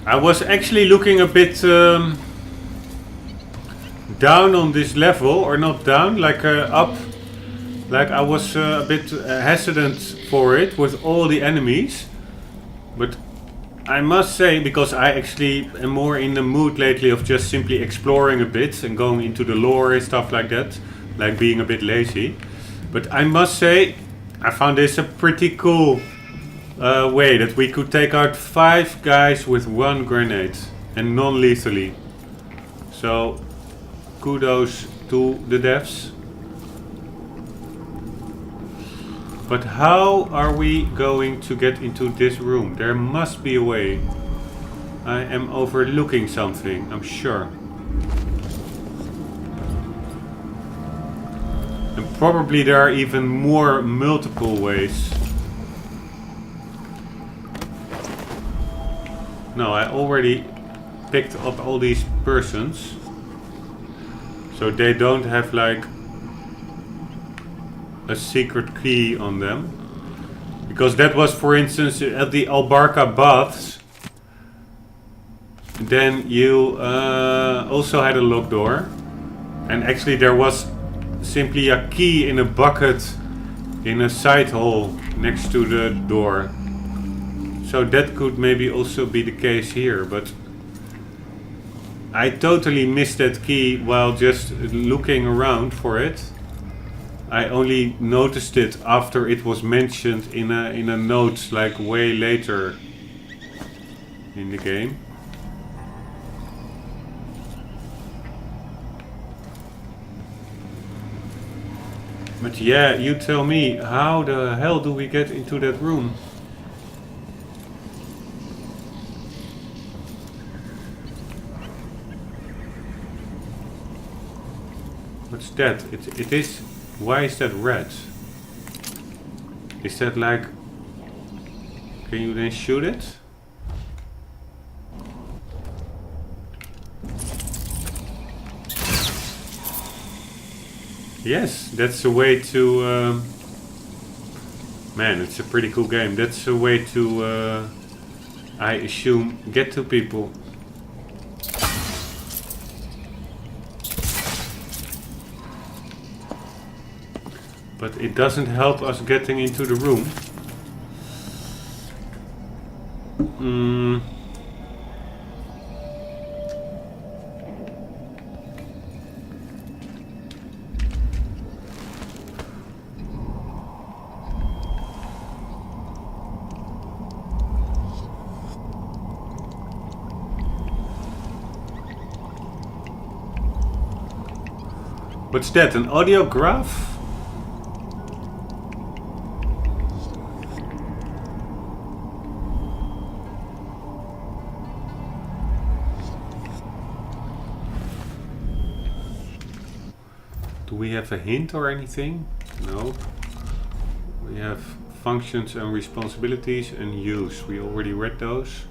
I was actually looking a bit down on this level, or not down, like up. Like I was a bit hesitant for it with all the enemies. But I must say, because I actually am more in the mood lately of just simply exploring a bit and going into the lore and stuff like that, like being a bit lazy. But I must say, I found this a pretty cool way that we could take out 5 guys with 1 grenade and non-lethally. So kudos to the devs. But how are we going to get into this room? There must be a way. I am overlooking something, I'm sure. And probably there are even more multiple ways. No, I already picked up all these persons. So they don't have like a secret key on them. Because that was, for instance, at the Albarca baths. Then you also had a locked door. And actually there was simply a key in a bucket in a side hall next to the door. So that could maybe also be the case here, but I totally missed that key while just looking around for it. I only noticed it after it was mentioned in a note, like way later in the game. But yeah, you tell me, how the hell do we get into that room? What's that? It is... Why is that red? Is that like... Can you then shoot it? Yes, that's a way to... Man, it's a pretty cool game. That's a way to... I assume, get to people. But it doesn't help us getting into the room. What's that? An audiograph? Do we have a hint or anything? No. We have functions and responsibilities and use. We already read those.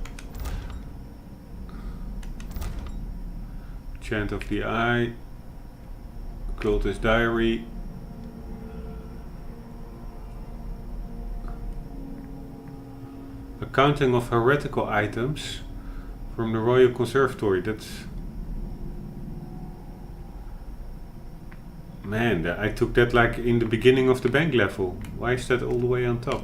Chant of the Eye. Cultist Diary. Accounting of heretical items from the Royal Conservatory. That's... Man, I took that like in the beginning of the bank level. Why is that all the way on top?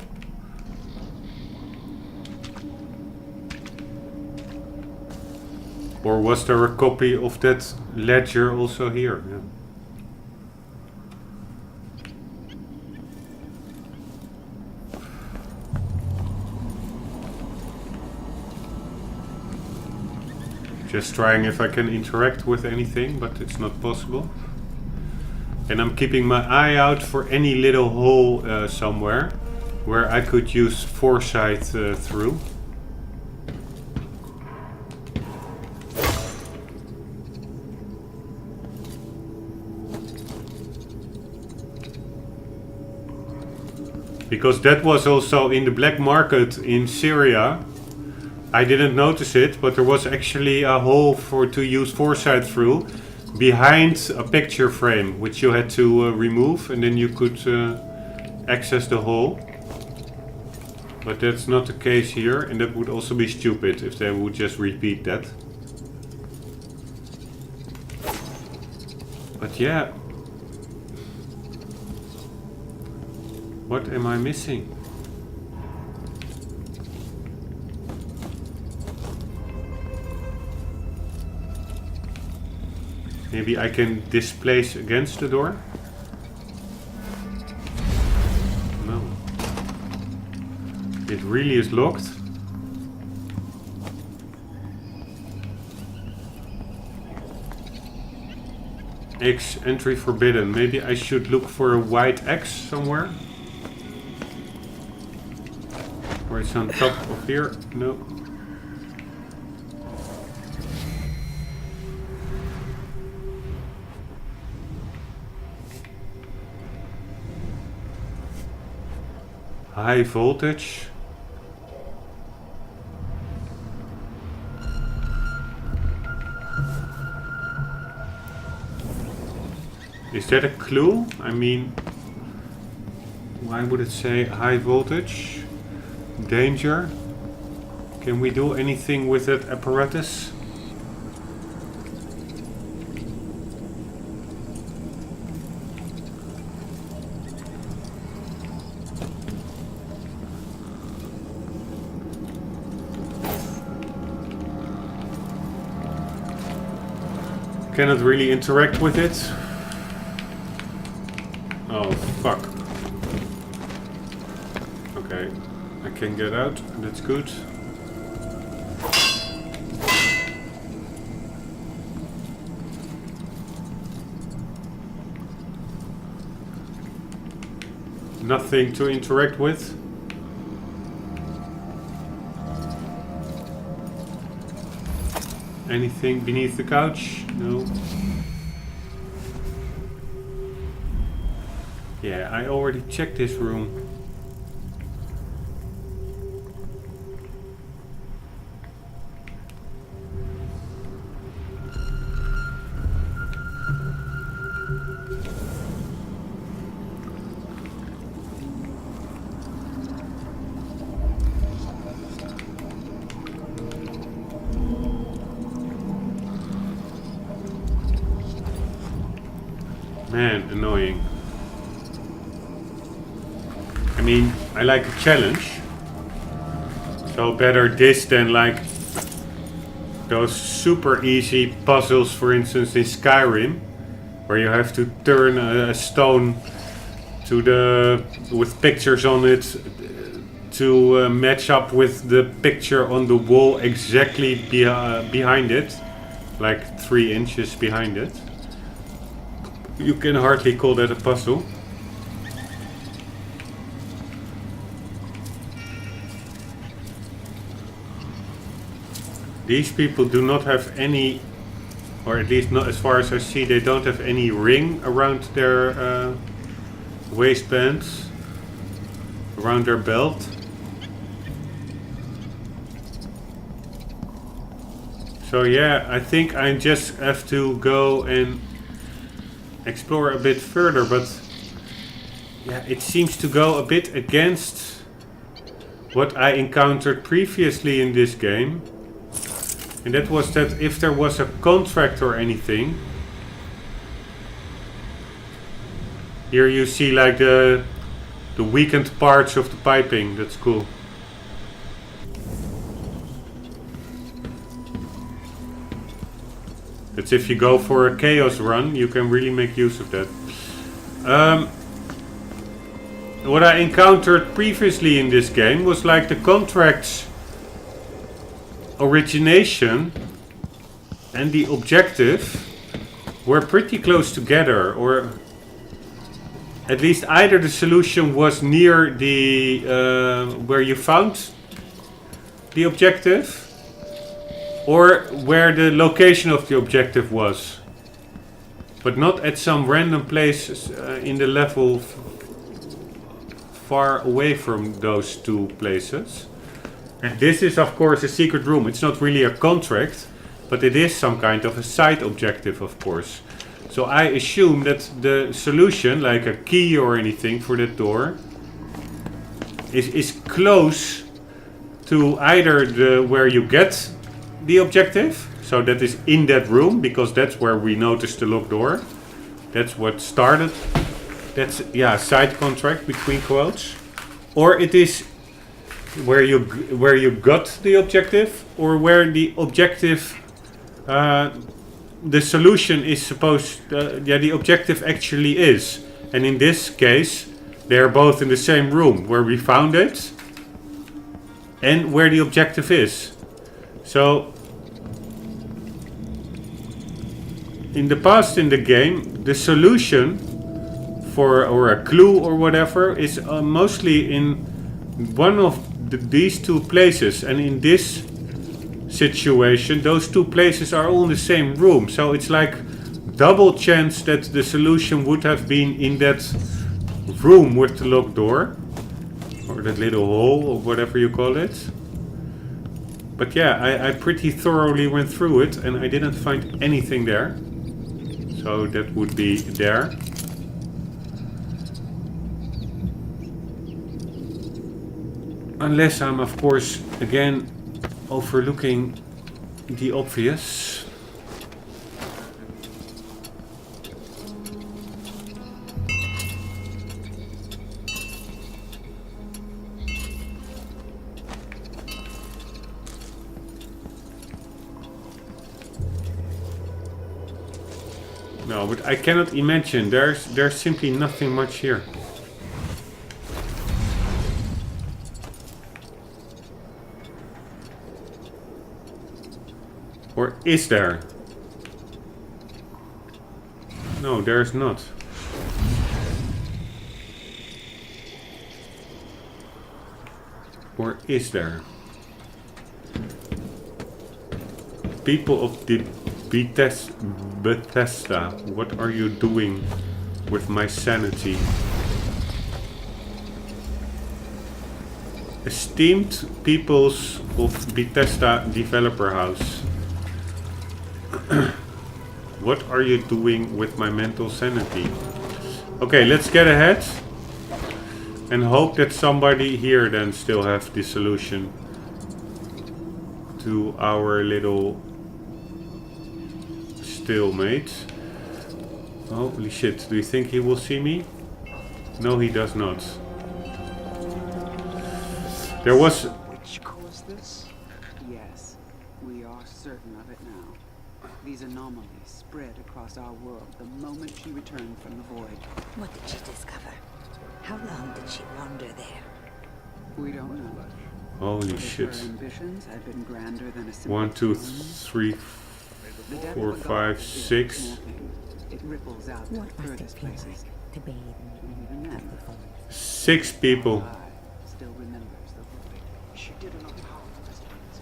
Or was there a copy of that ledger also here? Yeah. Just trying if I can interact with anything, but it's not possible. And I'm keeping my eye out for any little hole somewhere where I could use foresight through. Because that was also in the black market in Syria. I didn't notice it, but there was actually a hole to use foresight through behind a picture frame, which you had to remove, and then you could access the hole. But that's not the case here, and that would also be stupid if they would just repeat that. But yeah. What am I missing? Maybe I can displace against the door? No. It really is locked. X entry forbidden. Maybe I should look for a white X somewhere. Or it's on top of here. No. High voltage. Is that a clue? I mean, why would it say high voltage? Danger? Can we do anything with that apparatus? Cannot really interact with it. Oh, fuck. Okay, I can get out, that's good. Nothing to interact with. Anything beneath the couch? No. Yeah, I already checked this room. Man, annoying. I mean, I like a challenge. So better this than like those super easy puzzles, for instance in Skyrim, where you have to turn a stone to with pictures on it to match up with the picture on the wall exactly behind it, like 3 inches behind it. You can hardly call that a puzzle. These people do not have any, or at least not as far as I see, they don't have any ring around their waistbands, around their belt. So yeah, I think I just have to go and explore a bit further, but yeah, it seems to go a bit against what I encountered previously in this game. And that was that if there was a contract or anything, here you see like the weakened parts of the piping. That's cool. But if you go for a chaos run, you can really make use of that. What I encountered previously in this game was like the contract's origination and the objective were pretty close together, or at least either the solution was near the where you found the objective, or where the location of the objective was, but not at some random place in the level far away from those two places. And this is of course a secret room. It's not really a contract, but it is some kind of a side objective, of course. So I assume that the solution, like a key or anything for that door, is close to either the where you get the objective, so that is in that room, because that's where we noticed the locked door. That's what started. That's, yeah, side contract between quotes. Or it is where you got the objective, or where the objective, the solution is supposed, the objective actually is. And in this case, they're both in the same room, where we found it and where the objective is. So in the past in the game, the solution for, or a clue or whatever, is mostly in one of these two places. And in this situation, those two places are all in the same room. So it's like double chance that the solution would have been in that room with the locked door, or that little hole, or whatever you call it. But yeah, I pretty thoroughly went through it and I didn't find anything there. So that would be there. Unless I'm, of course, again overlooking the obvious. No, but I cannot imagine. There's simply nothing much here. Or is there? No, there's not. Or is there? People of the Bethesda, what are you doing with my sanity? Esteemed peoples of Bethesda Developer House. What are you doing with my mental sanity? Okay, let's get ahead and hope that somebody here then still has the solution to our little stalemate. Holy shit, do you think he will see me? No, he does not. There was... Which caused this? Yes, we are certain of it now. These anomalies spread across our world the moment she returned from the void. What did she discover? How long did she wander there? We don't know. Holy But if shit. her ambitions had been grander than a simple 1, 2, human, 3, the death 4, of a god 5, isn't a 6. small thing. It ripples out to the What must it furthest feel places. like to bathe And even then, 6 people. I still remembers the void. She did enough harm to this place.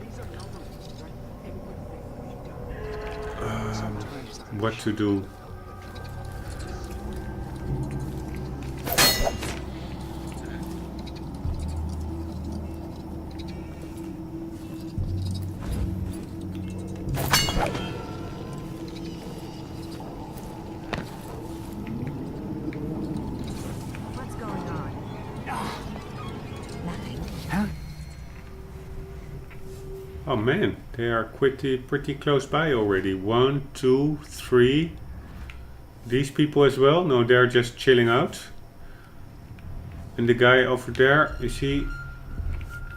These anomalies are everything we've done. What to do? What's going on? Nothing. Oh man, they are pretty close by already. 1, 2, 3. These people as well? No, they're just chilling out. And the guy over there, is he?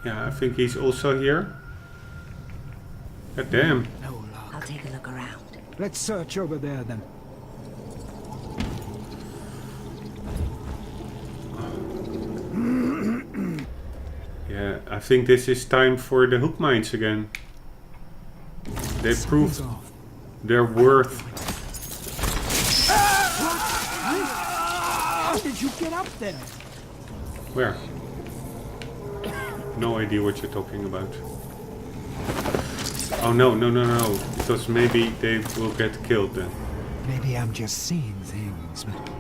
Yeah, I think he's also here. God damn. I'll take a look around. Let's search over there then. Yeah, I think this is time for the hook mines again. They proved their worth. How did you get up there? Where? No idea what you're talking about. Oh no, no, no, no. Because maybe they will get killed then. Maybe I'm just seeing things, but...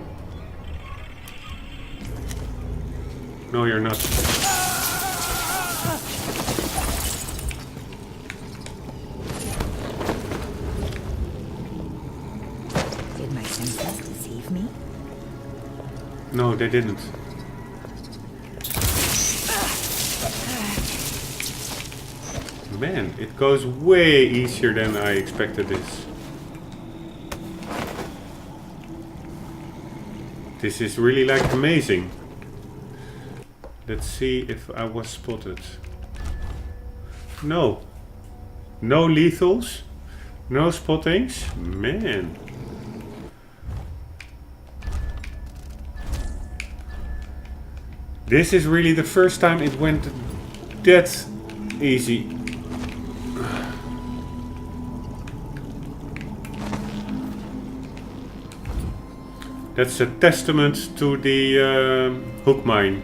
No, you're not. Did my senses deceive me? No, they didn't. Man, it goes way easier than I expected this. This is really like amazing. Let's see if I was spotted. No. No lethals. No spottings. Man. This is really the first time it went that easy. That's a testament to the hook mine.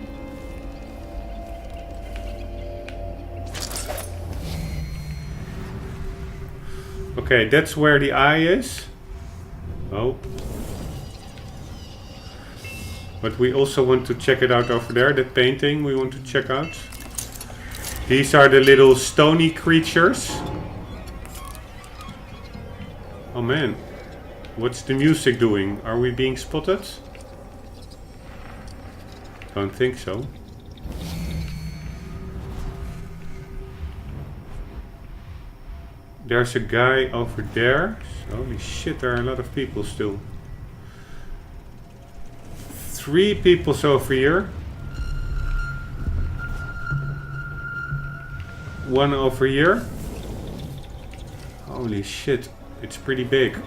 Okay, that's where the eye is. Oh. But we also want to check it out over there. That painting we want to check out. These are the little stony creatures. Oh man. What's the music doing? Are we being spotted? Don't think so. There's a guy over there. Holy shit, there are a lot of people still. 3 people over here. 1 over here. Holy shit, it's pretty big.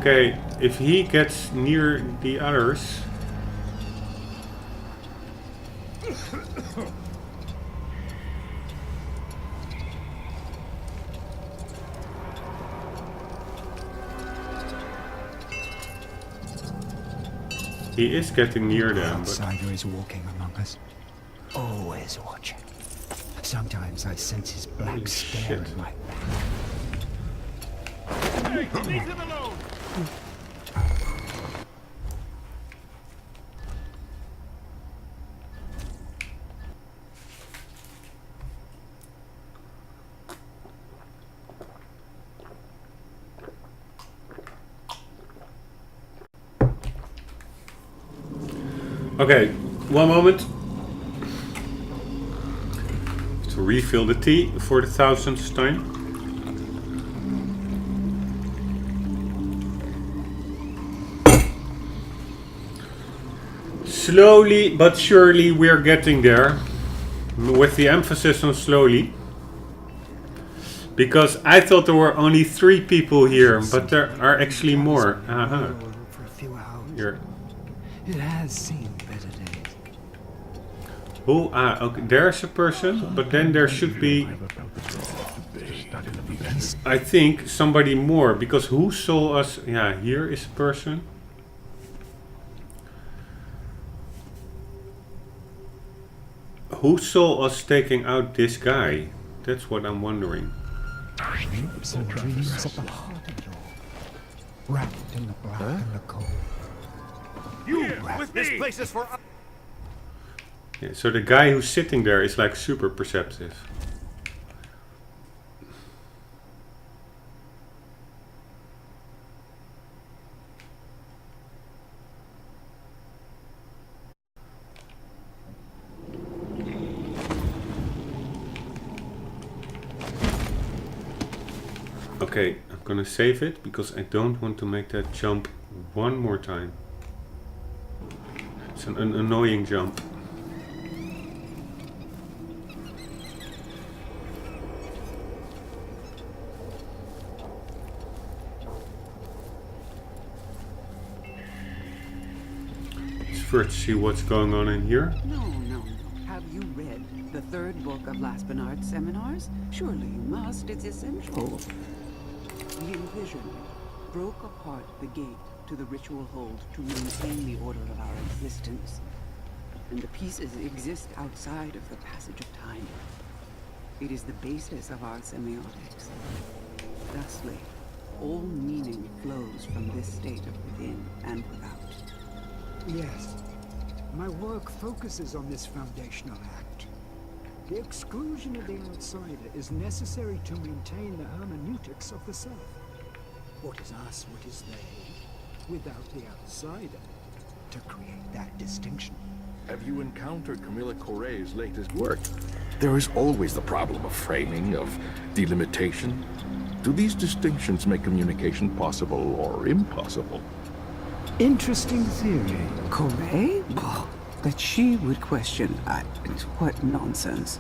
Okay, if he gets near the others... He is getting near them, but... Outsider is walking among us. Always watching. Sometimes I sense his black stare in my back. Hey, leave him alone! Okay, one moment. To refill the tea for the 1000th time. Slowly but surely we're getting there. With the emphasis on slowly. Because I thought there were only 3 people here, but there are actually more. Uh-huh. For a few hours. Here. It has seen better days. Oh, okay. There's a person, but then there should be, I think, somebody more. Because who saw us? Yeah, here is a person. Who saw us taking out this guy? That's what I'm wondering. Hopes and dreams at the heart of it all. Wrapped in the black and the cold. You with me! This place is for... Yeah, so the guy who's sitting there is like super perceptive. Okay, I'm gonna save it because I don't want to make that jump one more time. It's an annoying jump. Let's first see what's going on in here. No. Have you read the third book of Last Bernard's seminars? Surely you must. It's essential. The Envision broke apart the gate to the ritual hold to maintain the order of our existence. And the pieces exist outside of the passage of time. It is the basis of our semiotics. Thusly, all meaning flows from this state of within and without. Yes. My work focuses on this foundational act. The exclusion of the outsider is necessary to maintain the hermeneutics of the self. What is us, what is they, without the outsider, to create that distinction. Have you encountered Camilla Correa's latest work? There is always the problem of framing, of delimitation. Do these distinctions make communication possible or impossible? Interesting theory. Correa? Oh, that she would question. What nonsense.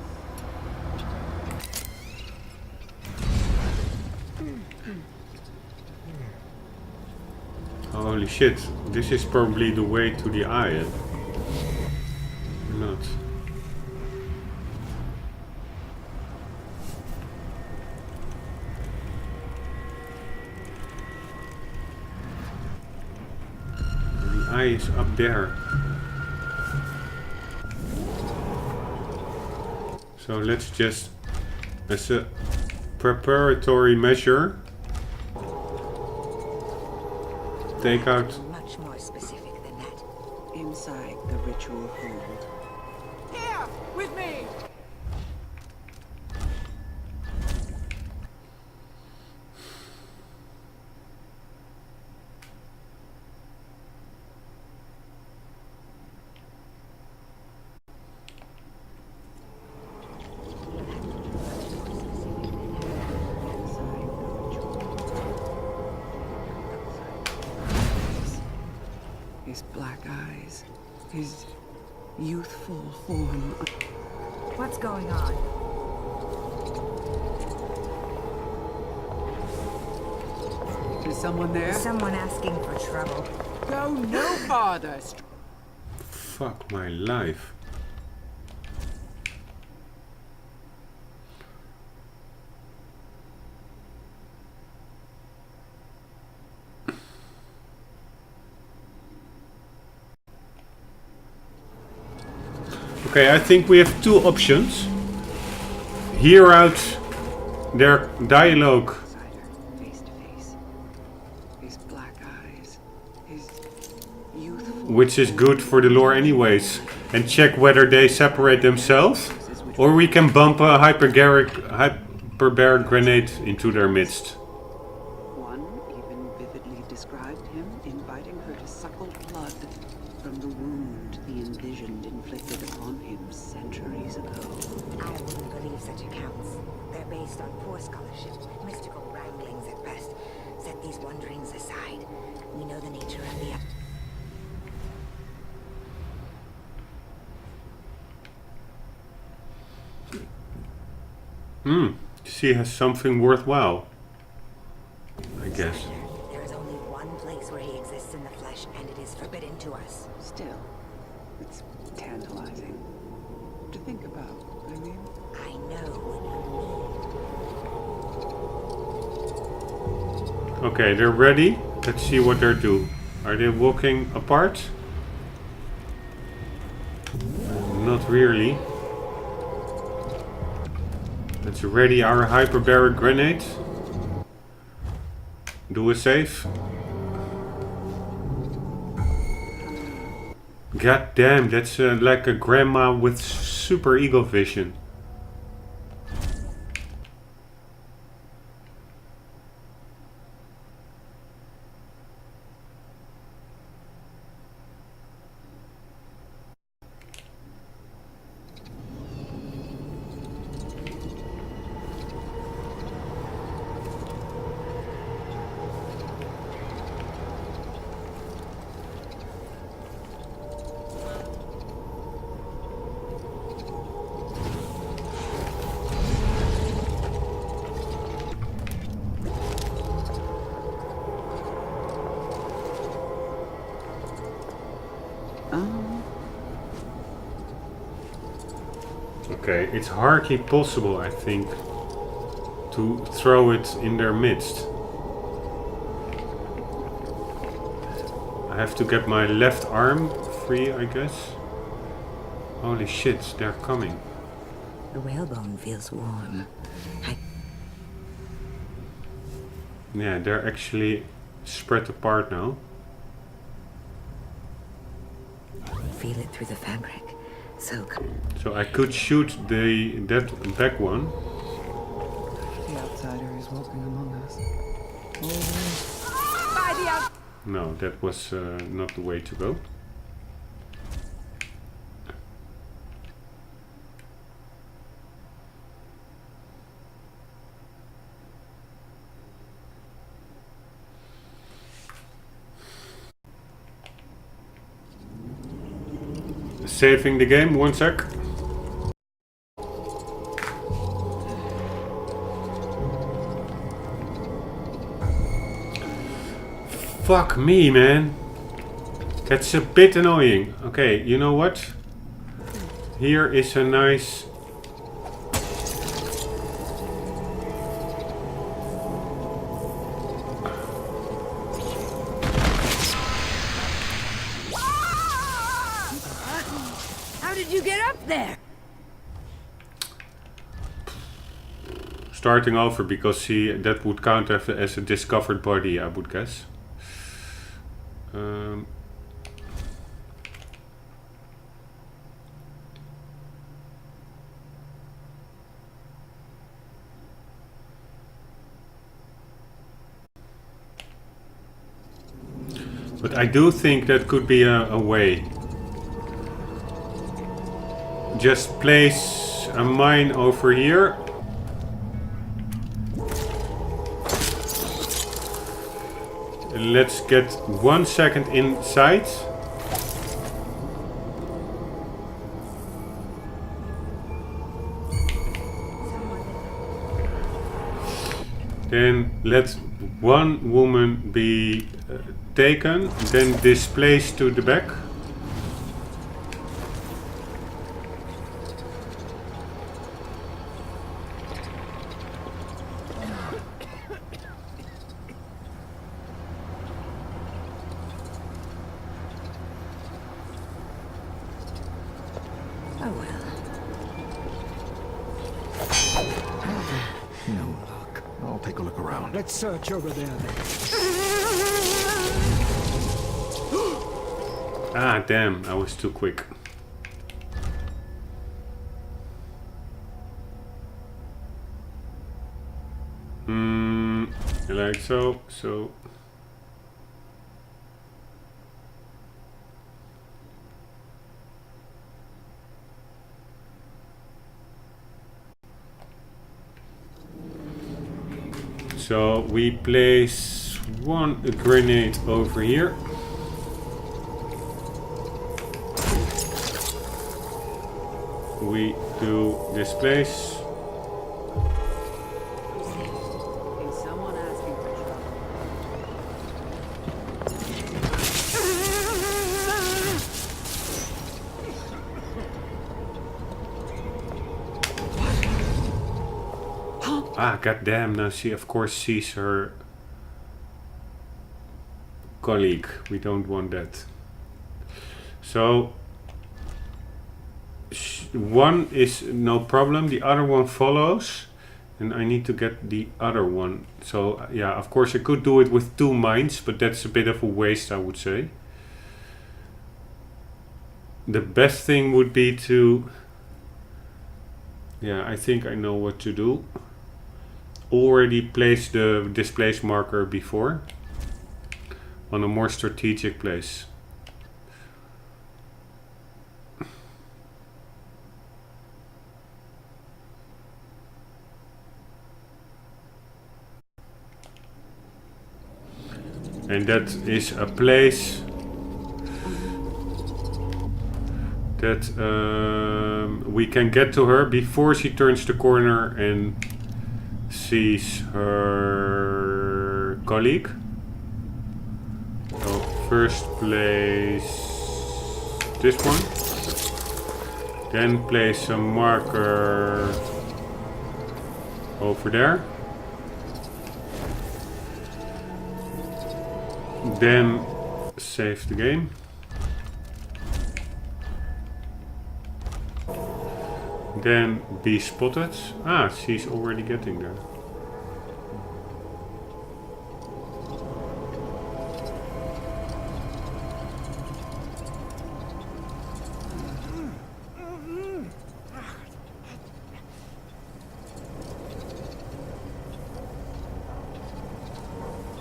Holy shit, this is probably the way to the eye. Not. The eye is up there. So let's just, as a preparatory measure, take out. Much more specific than that. Inside the ritual hold. Here, with me. His black eyes, his youthful form. What's going on? Is someone there? Someone asking for trouble. Go no farther. Fuck my life. Okay, I think we have two options. Hear out their dialogue. Face to face. His black eyes, his youthful. Which is good for the lore anyways. And check whether they separate themselves. Or we can bump a hyperbaric grenade into their midst. One even vividly described him inviting her to suckle blood from the wound the envisioned inflicted upon him centuries ago. I wouldn't believe such accounts. They're based on poor scholarship, mystical wranglings at best. Set these wonderings aside. We know the nature of the... She has something worthwhile, I guess. There is only one place where he exists in the flesh, and it is forbidden to us. Still, it's tantalizing to think about. I mean, I know what Okay, they're ready. Let's see what they do. Are they walking apart? Not really. Let's ready our hyperbaric grenade. Do a save. God damn, that's like a grandma with super eagle vision. Okay, it's hardly possible, I think, to throw it in their midst. I have to get my left arm free, I guess. Holy shit, they're coming. The whalebone feels warm. Yeah, they're actually spread apart now. Feel it through the fabric. So I could shoot that back one. The outsider is walking among us. No, that was not the way to go. Saving the game, 1 sec. Fuck me, man. That's a bit annoying. Okay, you know what? Here is a nice... How did you get up there? Starting over, because that would count as a discovered body, I would guess. But I do think that could be a way. Just place a mine over here. Let's get 1 second inside. Then let one woman be taken, then displaced to the back. Let's search over there then. Ah, damn, I was too quick. Like so. So we place one grenade over here. We do displace. Is someone asking for trouble? Ah, goddamn! Now she, of course, sees her colleague. We don't want that. So one is no problem. The other one follows, and I need to get the other one. So yeah, of course, I could do it with 2 mines, but that's a bit of a waste, I would say. The best thing would be to... Yeah, I think I know what to do. Already placed the displace marker before on a more strategic place. And that is a place that we can get to her before she turns the corner and sees her colleague. So first place this one. Then place a marker over there. Then save the game. Then be spotted. Ah, she's already getting there.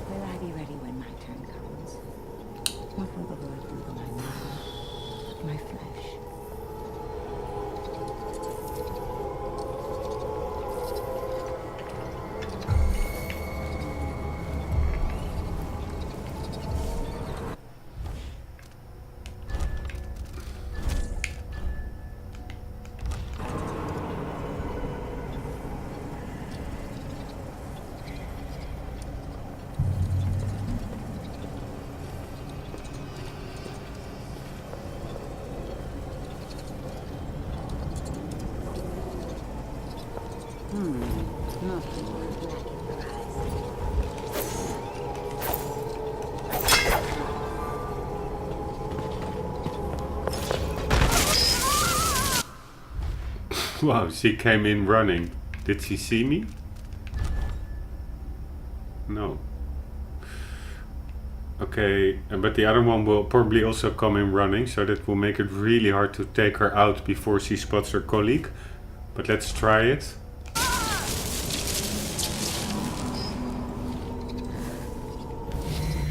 Will I be ready when my turn comes? What will the Lord do to my mind, my flesh? Wow, she came in running. Did she see me? No. Okay, but the other one will probably also come in running, so that will make it really hard to take her out before she spots her colleague. But let's try it.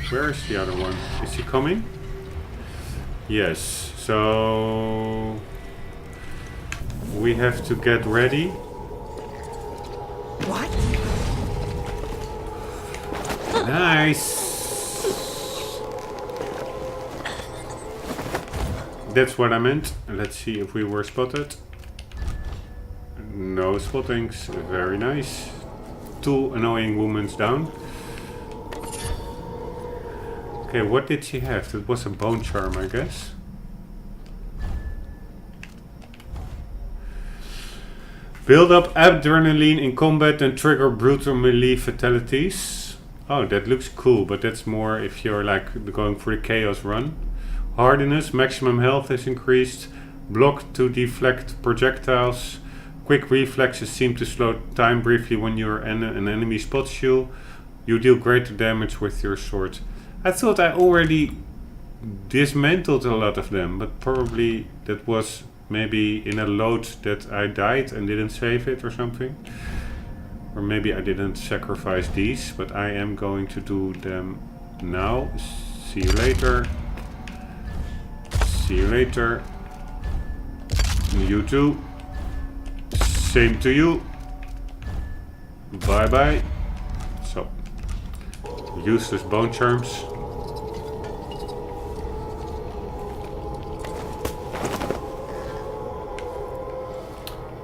Where is the other one? Is she coming? Yes, so we have to get ready. What? Nice. That's what I meant. Let's see if we were spotted. No spottings. Very nice. 2 annoying women's down. Okay, what did she have? That was a bone charm, I guess. Build up adrenaline in combat and trigger brutal melee fatalities. Oh, that looks cool, but that's more if you're like going for the chaos run. Hardiness, maximum health is increased. Block to deflect projectiles. Quick reflexes seem to slow time briefly when an enemy spots you. You deal greater damage with your sword. I thought I already dismantled a lot of them, but probably that was maybe in a load that I died and didn't save it or something. Or maybe I didn't sacrifice these, but I am going to do them now. See you later. See you later. You too. Same to you. Bye bye. So, useless bone charms.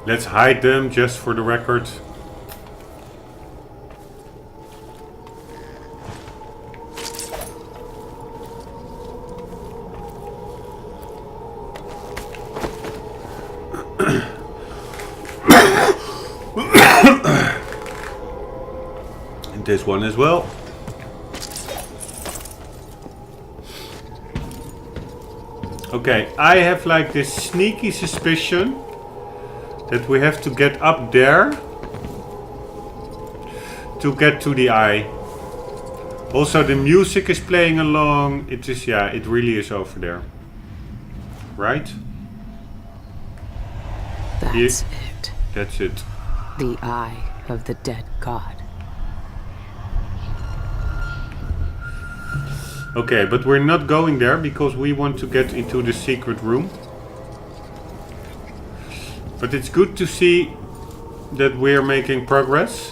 Let's hide them just for the record. And this one as well. Okay, I have like this sneaky suspicion that we have to get up there to get to the eye. Also, the music is playing along. It is, yeah, it really is over there. Right? That's it. That's it. The eye of the dead god. Okay, but we're not going there because we want to get into the secret room. But it's good to see that we're making progress.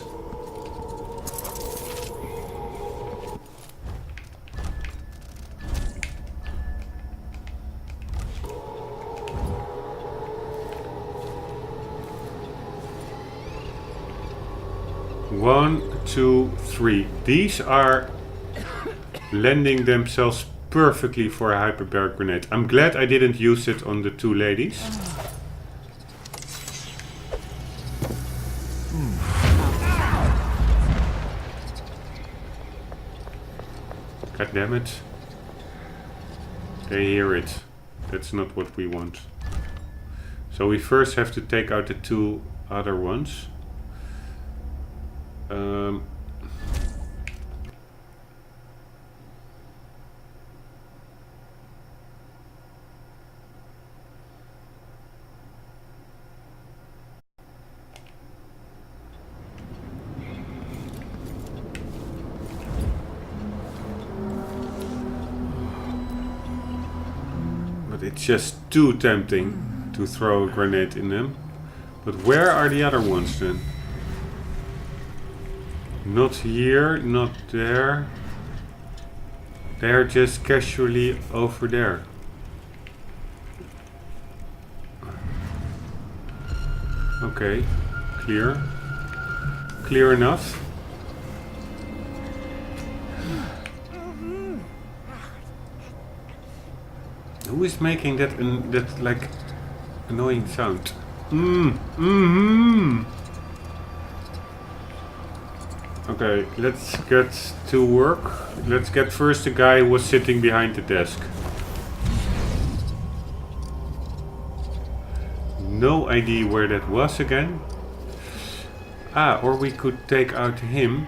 One, two, three. These are lending themselves perfectly for a hyperbaric grenade. I'm glad I didn't use it on the two ladies. God damn it. They hear it. That's not what we want. So we first have to take out the two other ones. But it's just too tempting to throw a grenade in them. But where are the other ones then? Not here, not there. They're just casually over there. Okay, clear. Clear enough. Who is making that that like annoying sound? Okay, let's get to work. Let's get first the guy who was sitting behind the desk. No idea where that was again. Ah, or we could take out him.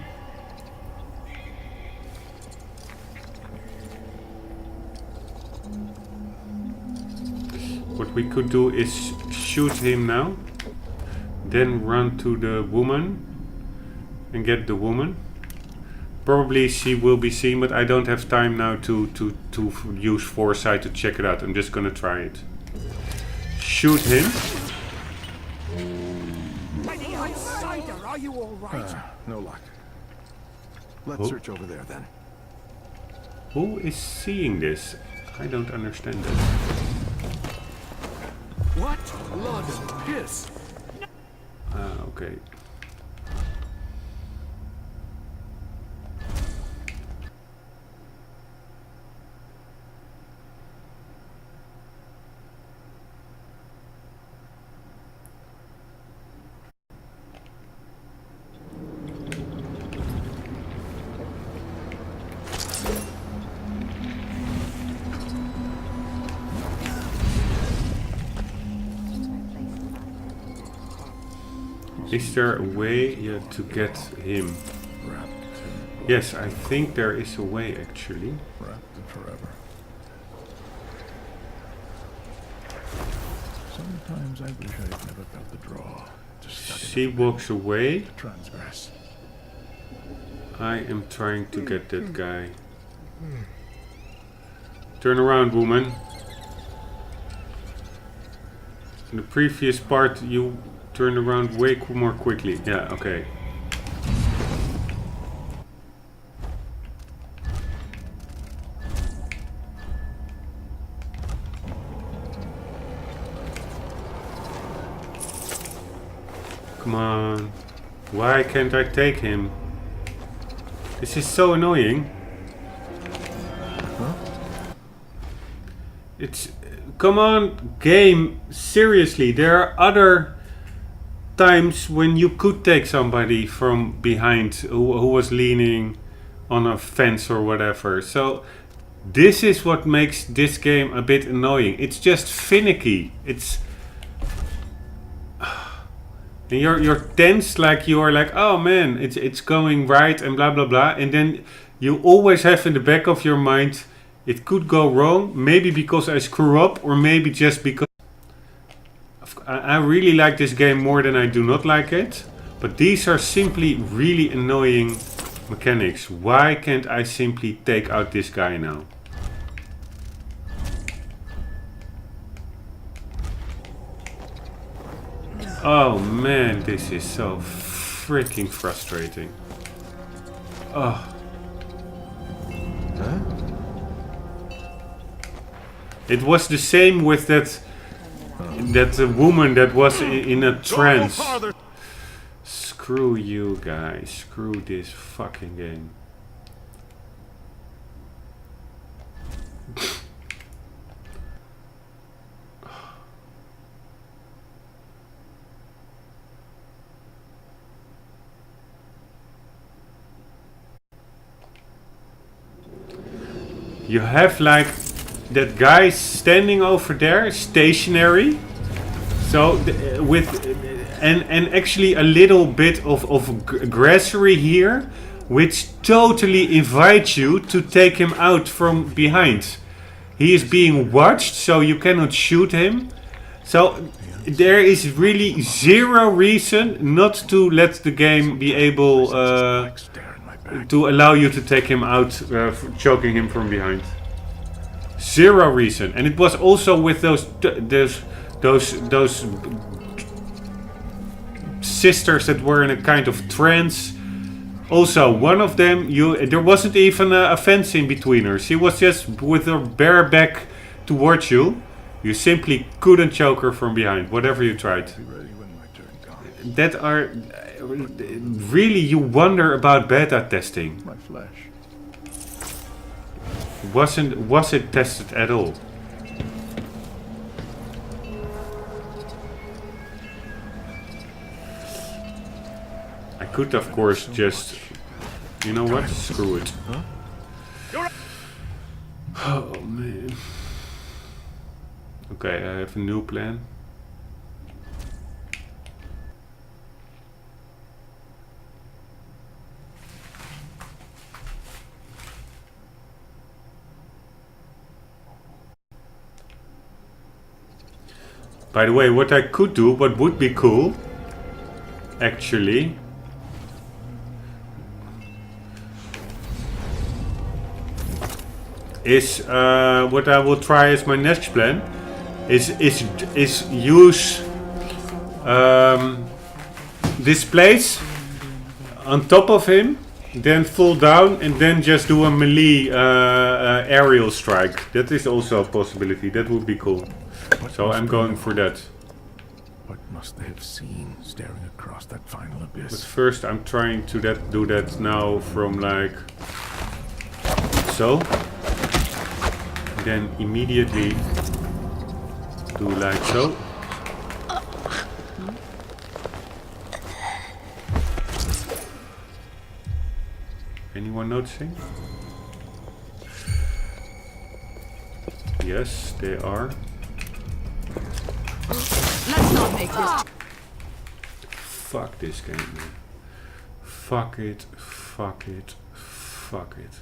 What we could do is shoot him now, then run to the woman and get the woman. Probably she will be seen, but I don't have time now to use foresight to check it out. I'm just gonna try it. Shoot him. Any outsider, are you all right? No luck. Let's search over there then. Who is seeing this? I don't understand that. What? Blood and piss. Ah, okay. Is there a way to get him? Yes, I think there is a way actually. Wrapped it forever. Sometimes I wish I'd never felt the draw. She walks away. Transgress. I am trying to get that guy. Turn around, woman. In the previous part you turned around way more quickly. Yeah, okay. Come on. Why can't I take him? This is so annoying. Huh? It's... Come on, game. Seriously, there are other times when you could take somebody from behind who was leaning on a fence or whatever. So this is what makes this game a bit annoying. It's just finicky. It's... And you're tense, like you're like, oh man, it's going right and blah blah blah, and then you always have in the back of your mind, it could go wrong, maybe because I screw up, or maybe just because I really like this game more than I do not like it. But these are simply really annoying mechanics. Why can't I simply take out this guy now? Oh man, this is so freaking frustrating. Oh. Huh? It was the same with that woman that was in a trance. Screw you guys. Screw this fucking game. you have like that guy standing over there, stationary. So and actually a little bit of grassery here, which totally invites you to take him out from behind. He is being watched, so you cannot shoot him. So there is really zero reason not to let the game be able to allow you to take him out, choking him from behind. Zero reason. And it was also with those sisters that were in a kind of trance. Also, one of them, there wasn't even a fence in between her. She was just with her bare back towards you. You simply couldn't choke her from behind, whatever you tried. That are really, you wonder about beta testing. My flesh. Was it tested at all? I could, of course, just... You know what? Screw it. Oh, man. Okay, I have a new plan. By the way, what I could do, what would be cool, actually, is what I will try as my next plan is use this place on top of him, then fall down and then just do a melee aerial strike. That is also a possibility. That would be cool. So I'm going for that. What must they have seen staring across that final abyss? But first I'm trying to do that now from like so. Then immediately do like so. Anyone noticing? Yes, they are. Let's not make this. Fuck this game, man. Fuck it, fuck it, fuck it.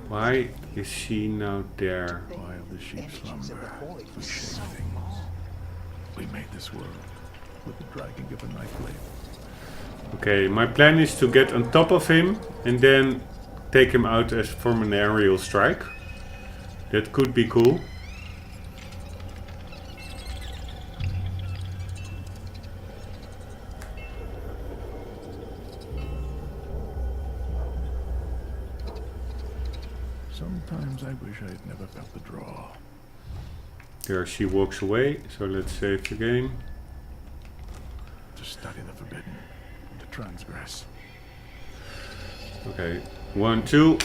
Why is she now there? Why have the sheep slumber? We shake things. We made this world with the dragging of a knife blade. Okay, my plan is to get on top of him and then take him out as from an aerial strike. That could be cool. Sometimes I wish I had never felt the draw. There she walks away, so let's save the game. To study the forbidden, to transgress. Okay, 1, 2.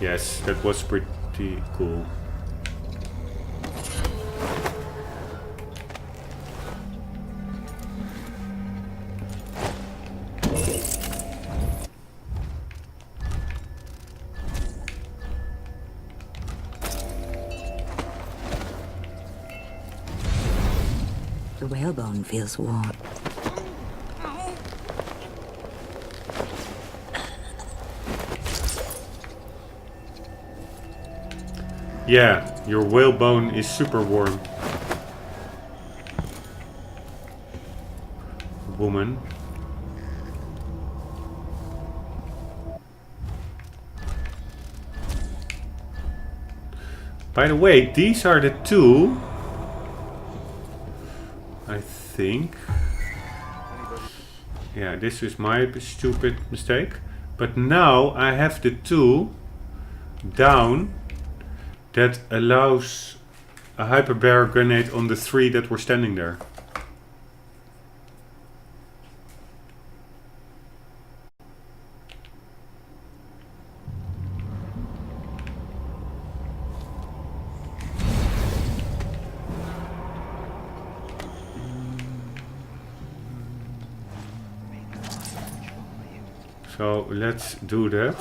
Yes, that was pretty cool. The whalebone feels warm. Yeah, your whalebone is super warm. Woman. By the way, these are the two, I think. Yeah, this is my stupid mistake. But now I have the two down that allows a hyperbaric grenade on the 3 that were standing there. So let's do that.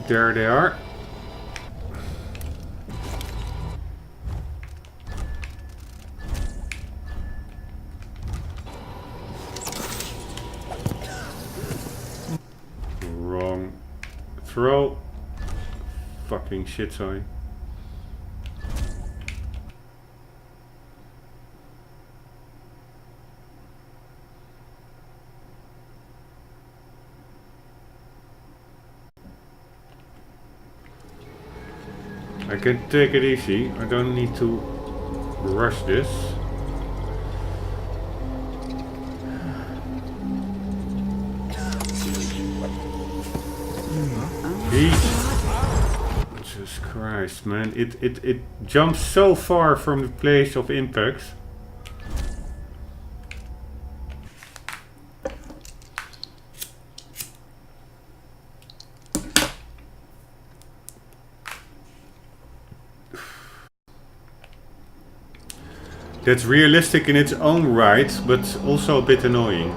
There they are. Wrong throw. Fucking shit, sorry. I can take it easy. I don't need to rush this. Jesus Christ, man. It jumps so far from the place of impact. That's realistic in its own right, but also a bit annoying.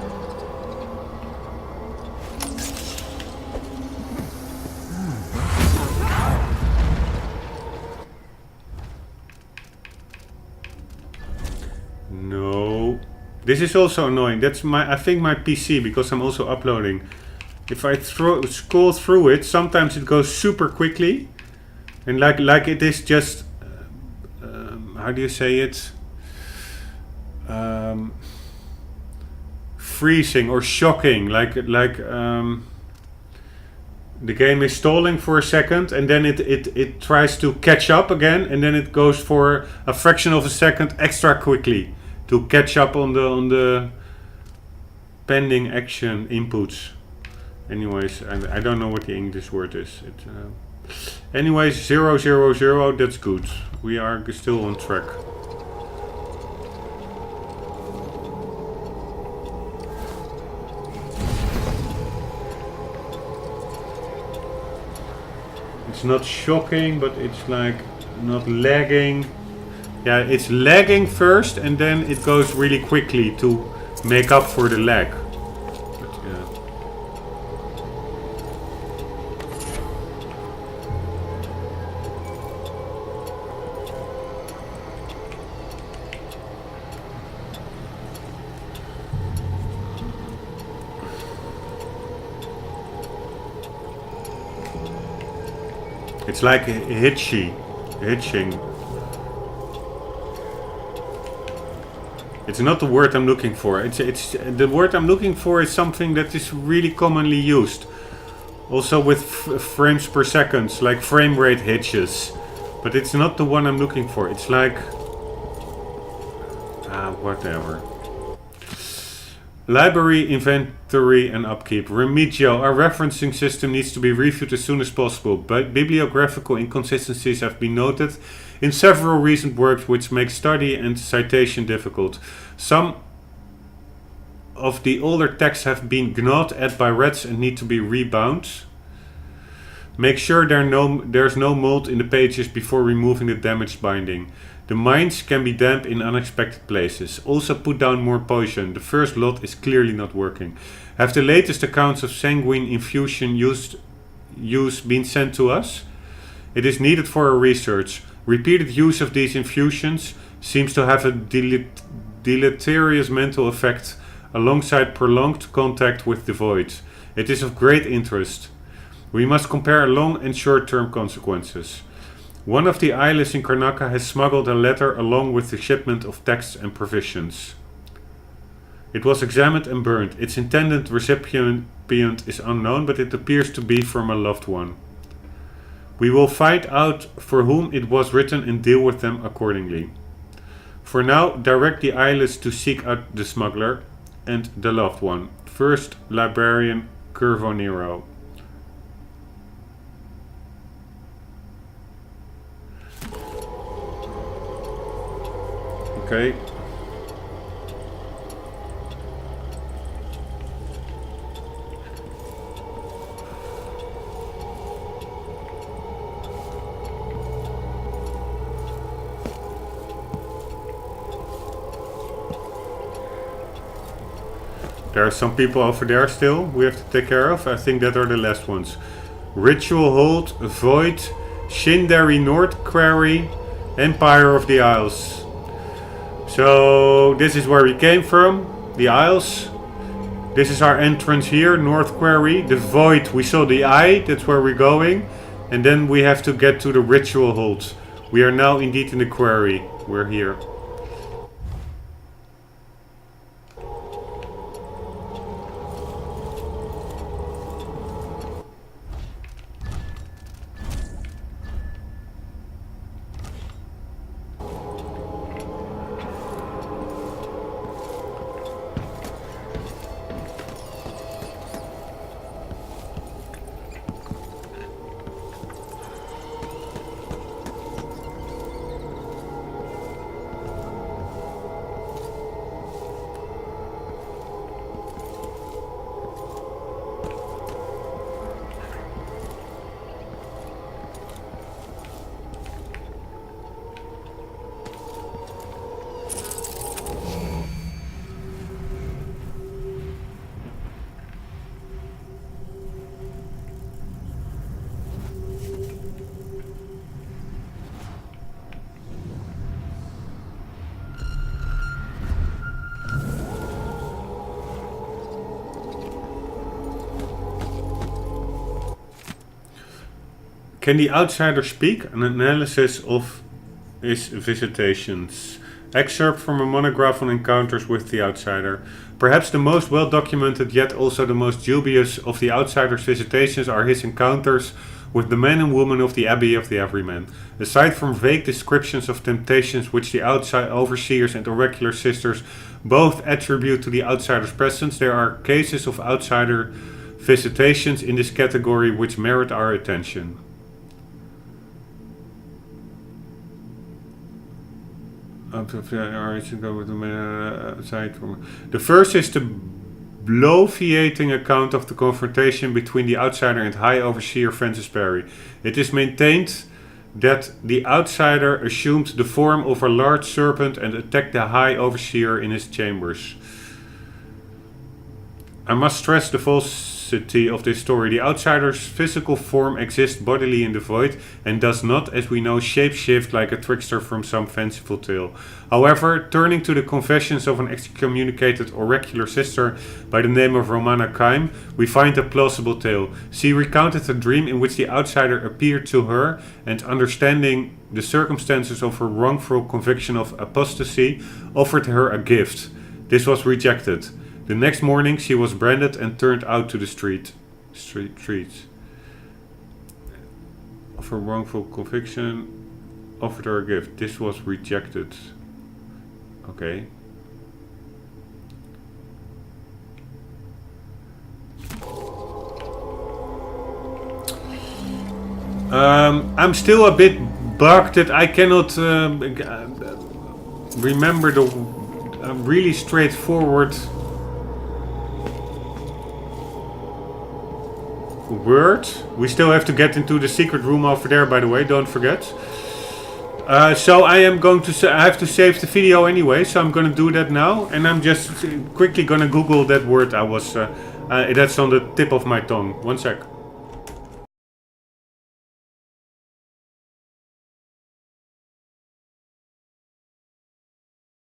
No. This is also annoying. That's I think my PC, because I'm also uploading. If I scroll through it, sometimes it goes super quickly. And like it is just... how do you say it? Freezing or shocking, like the game is stalling for a second and then it tries to catch up again, and then it goes for a fraction of a second extra quickly to catch up on the pending action inputs. Anyways, I don't know what the English word is. Anyways, 000, that's good. We are still on track. It's not shocking, but it's like not lagging. Yeah, it's lagging first and then it goes really quickly to make up for the lag. But, yeah. It's like hitching. It's not the word I'm looking for. It's the word I'm looking for is something that is really commonly used. Also with frames per second, like frame rate hitches. But it's not the one I'm looking for. It's like... whatever. Library, inventory and upkeep. Remedial. Our referencing system needs to be reviewed as soon as possible. But bibliographical inconsistencies have been noted in several recent works which make study and citation difficult. Some of the older texts have been gnawed at by rats and need to be rebound. Make sure there's no mold in the pages before removing the damaged binding. The mines can be damp in unexpected places. Also put down more poison. The first lot is clearly not working. Have the latest accounts of sanguine infusion use been sent to us? It is needed for our research. Repeated use of these infusions seems to have a deleterious mental effect alongside prolonged contact with the void. It is of great interest. We must compare long and short-term consequences. One of the eyeless in Karnaca has smuggled a letter along with the shipment of texts and provisions. It was examined and burned. Its intended recipient is unknown, but it appears to be from a loved one. We will find out for whom it was written and deal with them accordingly. For now, direct the eyelids to seek out the smuggler and the loved one. First, Librarian Curvonero. Okay. There are some people over there still we have to take care of. I think that are the last ones. Ritual Hold, Void, Shindari North Quarry, Empire of the Isles. So this is where we came from, the Isles. This is our entrance here, North Quarry. The Void, we saw the eye, that's where we're going. And then we have to get to the Ritual Hold. We are now indeed in the quarry. We're here. Can the outsider speak? An analysis of his visitations. Excerpt from a monograph on encounters with the outsider. Perhaps the most well documented yet also the most dubious of the outsider's visitations are his encounters with the men and women of the Abbey of the Everyman. Aside from vague descriptions of temptations which the outside overseers and oracular sisters both attribute to the outsider's presence, there are cases of outsider visitations in this category which merit our attention. The first is the bloviating account of the confrontation between the outsider and High Overseer Francis Perry. It is maintained that the outsider assumed the form of a large serpent and attacked the High Overseer in his chambers. I must stress the falsity of this story. The outsider's physical form exists bodily in the void and does not, as we know, shapeshift like a trickster from some fanciful tale. However, turning to the confessions of an excommunicated oracular sister by the name of Romana Kaim, we find a plausible tale. She recounted a dream in which the outsider appeared to her and, understanding the circumstances of her wrongful conviction of apostasy, offered her a gift. This was rejected. The next morning she was branded and turned out to the streets. Of her wrongful conviction, offered her a gift. This was rejected. Okay. I'm still a bit bugged that I cannot remember the really straightforward word. We still have to get into the secret room over there, by the way, don't forget. So I am going to I have to save the video anyway, so I'm going to do that now, and I'm just quickly going to Google that word I was that's on the tip of my tongue. One sec.